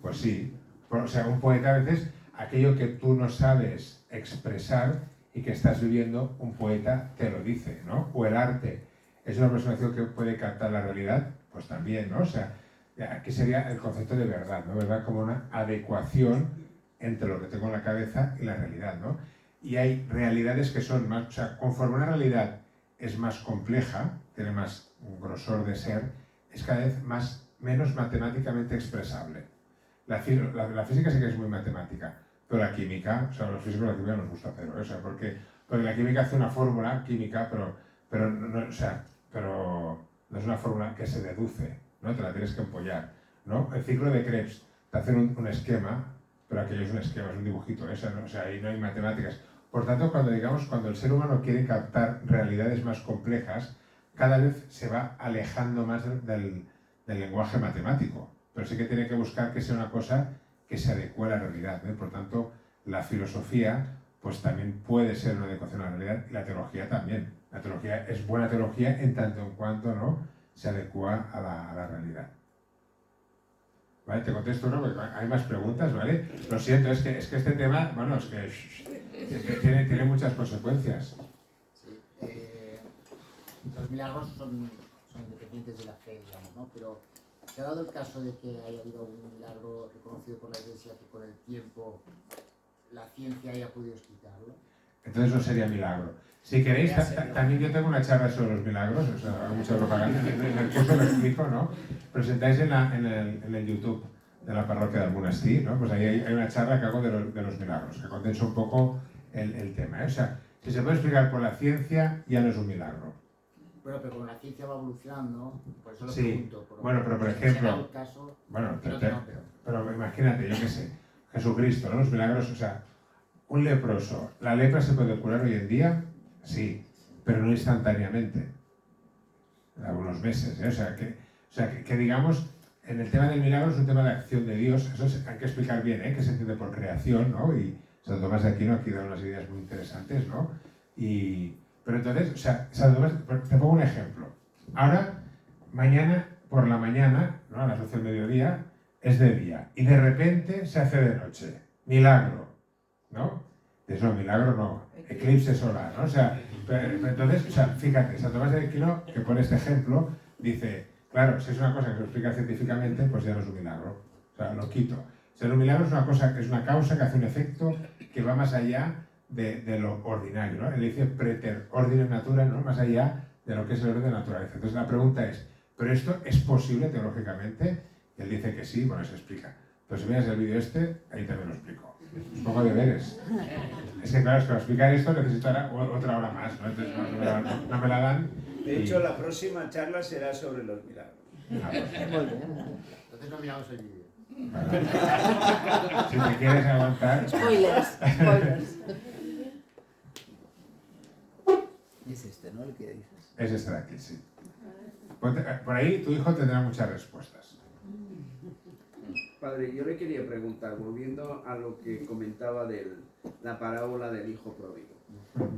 Pues sí. O sea, un poeta a veces, aquello que tú no sabes expresar y que estás viviendo, un poeta te lo dice, ¿no? O el arte es una aproximación que puede captar la realidad, pues también, ¿no? O sea, aquí sería el concepto de verdad, ¿no? Verdad como una adecuación entre lo que tengo en la cabeza y la realidad, ¿no? Y hay realidades que son más, o sea, conforme una realidad es más compleja, tiene más un grosor de ser, es cada vez menos matemáticamente expresable. La física sí que es muy matemática, pero la química, o sea, los físicos de la química nos gusta hacerlo, ¿eh? O sea, porque la química hace una fórmula química, pero no es una fórmula que se deduce, ¿no? Te la tienes que empollar, ¿no? El ciclo de Krebs te hacen un esquema, pero aquello es un esquema, es un dibujito, ¿eh? O sea, ahí no hay matemáticas. Por tanto, cuando el ser humano quiere captar realidades más complejas, cada vez se va alejando más del lenguaje matemático, pero sí que tiene que buscar que sea una cosa que se adecue a la realidad, ¿eh? Por tanto, la filosofía pues también puede ser una adecuación a la realidad y la teología también. La teología es buena teología en tanto en cuanto no se adecua a la realidad. ¿Vale? Te contesto, ¿no? Porque hay más preguntas, ¿vale? Lo siento, es que este tema, bueno, es que tiene muchas consecuencias. Sí. Los milagros son independientes de la fe, digamos, ¿no? Pero ¿se ha dado el caso de que haya habido un milagro reconocido por la Iglesia que con el tiempo la ciencia haya podido explicarlo? Entonces no sería milagro. Si queréis, también yo tengo una charla sobre los milagros, o sea, hago mucha propaganda, en el curso lo explico, ¿no? Presentáis en el YouTube de la parroquia del Monestir, ¿no? Pues ahí hay una charla que hago de los milagros, que condensa un poco el tema, ¿eh? O sea, si se puede explicar por la ciencia, ya no es un milagro. Bueno, pero como la ciencia va evolucionando, por eso lo sí. pregunto. Bueno, pero por ejemplo, pero imagínate, yo qué sé, Jesucristo, ¿no? Los milagros, o sea, un leproso, ¿la lepra se puede curar hoy en día? Sí, pero no instantáneamente. En algunos meses, ¿eh? O sea, que digamos, en el tema del milagro es un tema de acción de Dios, eso hay que explicar bien, ¿eh? Que se entiende por creación, ¿no? Y Santo Tomás de Aquino aquí da unas ideas muy interesantes, ¿no? Pero entonces, o sea, Santo Tomás, te pongo un ejemplo. Ahora, mañana, por la mañana, ¿no? A las 12 del mediodía, es de día, y de repente se hace de noche. Milagro, ¿no? Dices, no, milagro no, eclipse solar, ¿no? O sea, entonces, o sea, fíjate, Santo Tomás de Aquino, que pone este ejemplo, dice, claro, si es una cosa que se explica científicamente, pues ya no es un milagro. O sea, lo quito. Ser un milagro es una cosa, que es una causa que hace un efecto que va más allá de lo ordinario, ¿no? Él dice preter ordine natura, ¿no? Más allá de lo que es el orden de la naturaleza. Entonces la pregunta es, ¿pero esto es posible teológicamente? Y él dice que sí, bueno, se explica. Pero si miras el vídeo este, ahí también lo explico. Un poco de deberes. Es que claro, es que para explicar esto necesitará otra hora más, ¿no? Entonces no me la dan. De hecho, la próxima charla será sobre los milagros. Entonces no miramos el vídeo. Si te quieres aguantar. Spoilers. Es este, ¿no? El que dices. Es este de aquí, sí. Por ahí tu hijo tendrá muchas respuestas. Padre, yo le quería preguntar, volviendo a lo que comentaba de la parábola del hijo pródigo.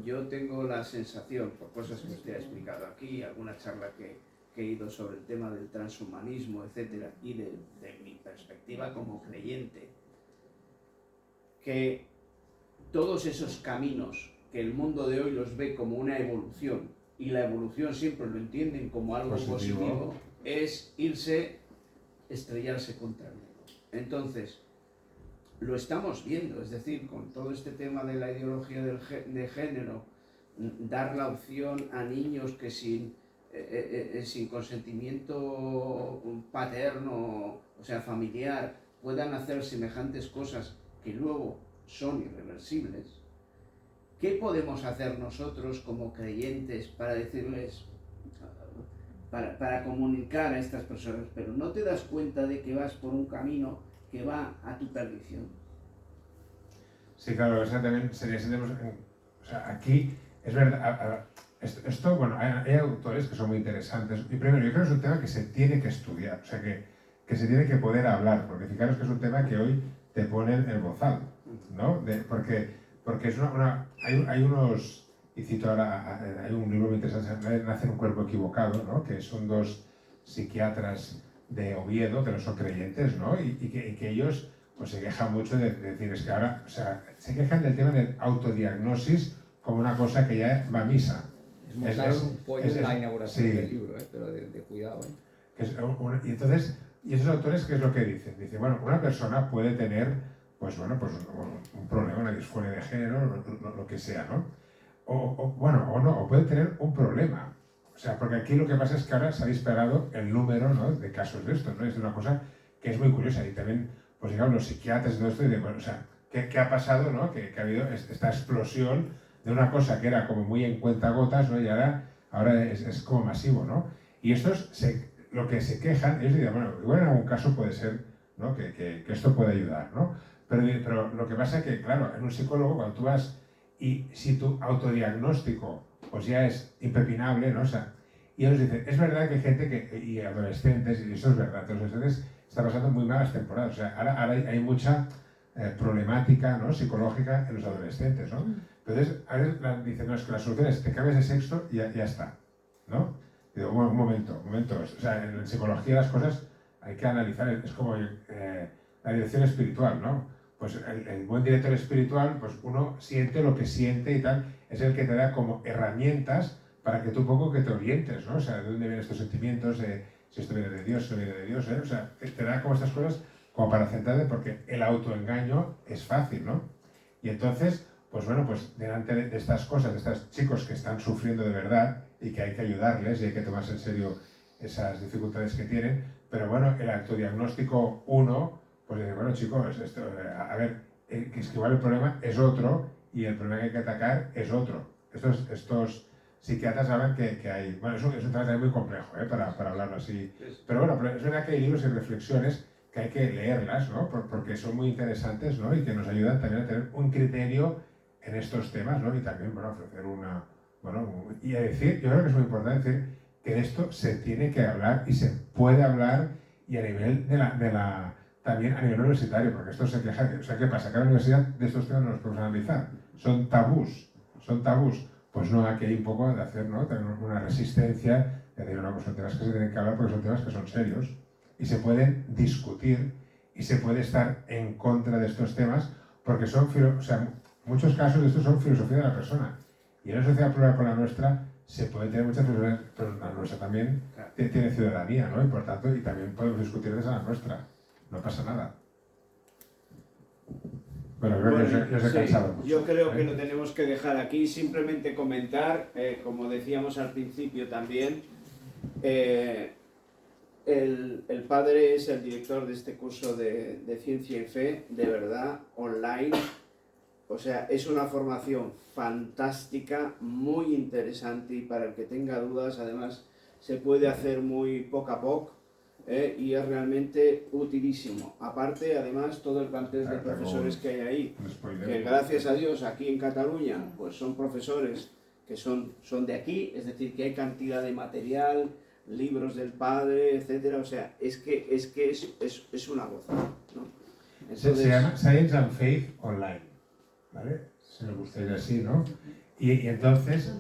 Yo tengo la sensación, por cosas que usted ha explicado aquí, alguna charla que he ido sobre el tema del transhumanismo, etcétera, y de mi perspectiva como creyente, que todos esos caminos que el mundo de hoy los ve como una evolución, y la evolución siempre lo entienden como algo positivo, es estrellarse contra el mundo. Entonces, lo estamos viendo, es decir, con todo este tema de la ideología de género, dar la opción a niños que sin consentimiento paterno, o sea, familiar, puedan hacer semejantes cosas que luego son irreversibles. ¿Qué podemos hacer nosotros como creyentes para decirles, para comunicar a estas personas, pero no te das cuenta de que vas por un camino que va a tu perdición? Sí, claro, eso también sería, o sea, aquí es verdad, esto, bueno, hay autores que son muy interesantes, y primero, yo creo que es un tema que se tiene que estudiar, o sea, que se tiene que poder hablar, porque fijaros que es un tema que hoy te ponen el bozal, ¿no? Porque es hay unos, y cito ahora, hay un libro muy interesante, Nace en un cuerpo equivocado, ¿no? Que son dos psiquiatras de Oviedo, que no son creyentes, ¿no? Y que ellos pues se quejan mucho de decir, es que ahora, o sea, se quejan del tema del autodiagnosis como una cosa que ya va a misa. Es montar un pollo en la inauguración del libro, pero de cuidado. Y esos autores, ¿qué es lo que dicen? Dicen, bueno, una persona puede tener, pues bueno, pues un problema, una disforia de género, lo que sea, ¿no? O puede tener un problema. O sea, porque aquí lo que pasa es que ahora se ha disparado el número, ¿no?, de casos de esto, ¿no? Es una cosa que es muy curiosa. Y también, pues digamos, los psiquiatras y todo esto, y bueno, o sea, ¿qué ha pasado, no? Que ha habido esta explosión de una cosa que era como muy en cuentagotas, ¿no? Y ahora es como masivo, ¿no? Y estos, lo que se quejan, ellos dirían, bueno, igual en algún caso puede ser, ¿no?, que esto puede ayudar, ¿no? Pero lo que pasa es que, claro, en un psicólogo, cuando tú vas y si tu autodiagnóstico pues ya es impepinable, ¿no? O sea, y ellos dicen, es verdad que hay gente y adolescentes, y eso es verdad, los adolescentes están pasando muy malas temporadas, o sea, ahora hay mucha problemática, ¿no?, psicológica en los adolescentes, ¿no? Entonces, a veces dicen, no, es que la solución es te cambias de sexo y ya está, ¿no? Digo, bueno, un momento, o sea, en psicología las cosas hay que analizar, es como la dirección espiritual, ¿no? Pues el buen director espiritual, pues uno siente lo que siente y tal, es el que te da como herramientas para que tú un poco que te orientes, ¿no? O sea, de dónde vienen estos sentimientos, si esto viene de Dios, si viene de Dios, ¿eh? O sea, te da como estas cosas como para centrarte, porque el autoengaño es fácil, ¿no? Y entonces, pues bueno, pues delante de estas cosas, de estos chicos que están sufriendo de verdad y que hay que ayudarles y hay que tomarse en serio esas dificultades que tienen, pero bueno, el autodiagnóstico 1, pues dice, bueno chicos, esto, a ver, que es que igual el problema es otro y el problema que hay que atacar es otro. Estos psiquiatras saben que hay, bueno, es un tema muy complejo, para hablarlo así, pero bueno, pero es verdad que hay libros y reflexiones que hay que leerlas, ¿no? Porque son muy interesantes, ¿no? Y que nos ayudan también a tener un criterio en estos temas, ¿no? Y también, bueno, ofrecer una... Bueno, y a decir, yo creo que es muy importante decir que de esto se tiene que hablar y se puede hablar, y a nivel también a nivel universitario, porque esto se queja, o sea, ¿qué pasa? Que a la universidad de estos temas no los podemos analizar. Son tabús. Pues no, aquí hay un poco de hacer, ¿no? Tener una resistencia, de decir, no, pues son temas que se tienen que hablar porque son temas que son serios y se pueden discutir y se puede estar en contra de estos temas porque son, o sea, muchos casos de estos son filosofía de la persona. Y en una sociedad plural con la nuestra se puede tener muchas filosofías, pero la nuestra también tiene ciudadanía, ¿no? Y por tanto, y también podemos discutir desde la nuestra. No pasa nada. Bueno, creo que yo os he cansado mucho. Yo creo que lo tenemos que dejar aquí. Simplemente comentar, como decíamos al principio también, el padre es el director de este curso de Ciencia y Fe, de verdad, online. O sea, es una formación fantástica, muy interesante, y para el que tenga dudas, además, se puede hacer muy poco a poco, y es realmente utilísimo. Aparte, además, todo el plantel de profesores que hay ahí, que gracias a Dios aquí en Cataluña, pues son profesores que son de aquí, es decir, que hay cantidad de material, libros del padre, etcétera. O sea, es que es una gozada, ¿no? Entonces, se llama Science and Faith Online, ¿vale? Si me gustaría así, ¿no? Y entonces...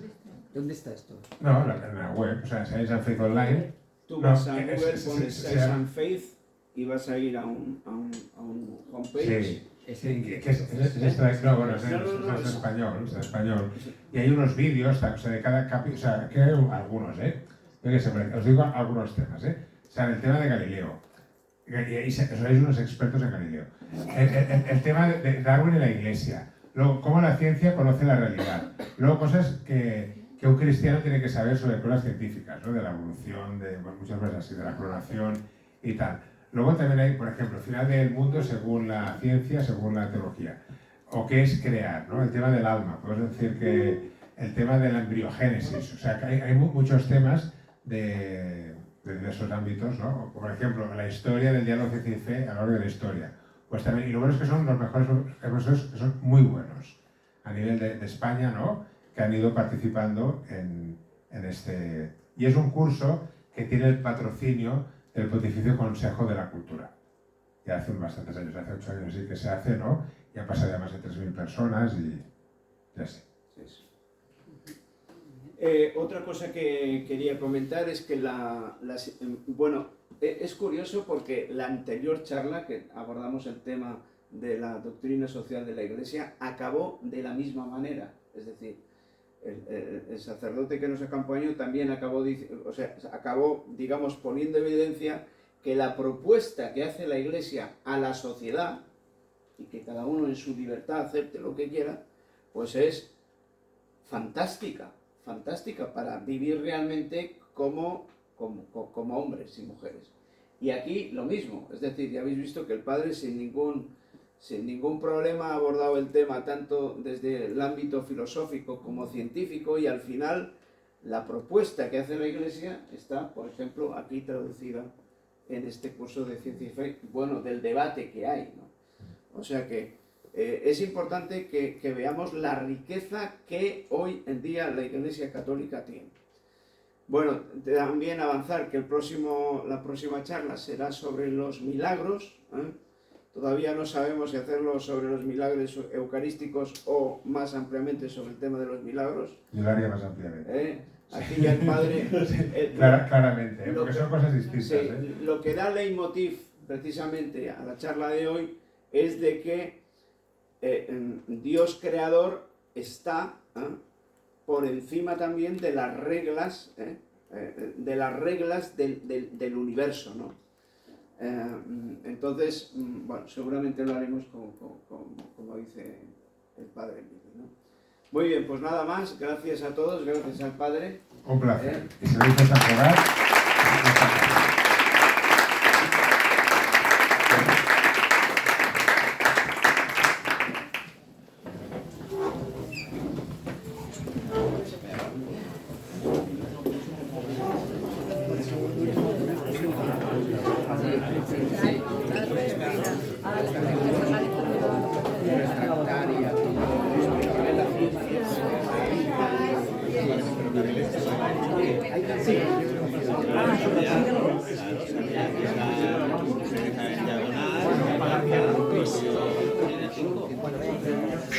¿Dónde está esto? No, en la web, o sea, Science and Faith Online. Tú vas a Google, pones Science and Faith y vas a ir a un homepage. Sí, que es no, bueno, es en español. Y hay unos vídeos, o sea, de cada capítulo, o sea, que hay algunos, yo qué sé, os digo algunos temas, O sea, el tema de Galileo, y sois unos expertos en Galileo. El tema de Darwin y la Iglesia. Luego, cómo la ciencia conoce la realidad. Luego, cosas que un cristiano tiene que saber sobre pruebas científicas, ¿no? De la evolución, de muchas cosas así, de la clonación y tal. Luego también hay, por ejemplo, el final del mundo según la ciencia, según la teología. O qué es crear, ¿no? El tema del alma. Podemos decir que el tema de la embriogénesis. O sea, que hay muchos temas de diversos ámbitos, ¿no? O, por ejemplo, la historia del diálogo ciencia y fe a lo largo de la historia. Pues también, y lo bueno es que son los mejores profesores, que son muy buenos a nivel de España, ¿no? Que han ido participando en este... Y es un curso que tiene el patrocinio del Pontificio Consejo de la Cultura. Ya hace bastantes años, hace 8 años sí que se hace, ¿no? Ya han pasado ya más de 3.000 personas y así. Otra cosa que quería comentar es que es curioso porque la anterior charla que abordamos el tema de la doctrina social de la Iglesia acabó de la misma manera, es decir, el sacerdote que nos acompañó también acabó, digamos, poniendo en evidencia que la propuesta que hace la Iglesia a la sociedad, y que cada uno en su libertad acepte lo que quiera, pues es fantástica para vivir realmente como hombres y mujeres. Y aquí lo mismo, es decir, ya habéis visto que el padre sin ningún problema ha abordado el tema tanto desde el ámbito filosófico como científico, y al final la propuesta que hace la Iglesia está, por ejemplo, aquí traducida en este curso de Ciencia y Fe, bueno, del debate que hay, ¿no? O sea que es importante que veamos la riqueza que hoy en día la Iglesia Católica tiene. Bueno, también avanzar que la próxima charla será sobre los milagros, Todavía no sabemos si hacerlo sobre los milagros eucarísticos o más ampliamente sobre el tema de los milagros. Yo lo haría más ampliamente. Aquí ya el padre... Claramente, porque son cosas distintas. Sí, lo que da leitmotiv precisamente a la charla de hoy es de que Dios creador está por encima también de las reglas, del universo, ¿no? Entonces, bueno, seguramente lo haremos como dice el padre, ¿no? Muy bien, pues nada más, gracias a todos, gracias al padre. Un placer. Y si lo dices a probar, Sí. Claro,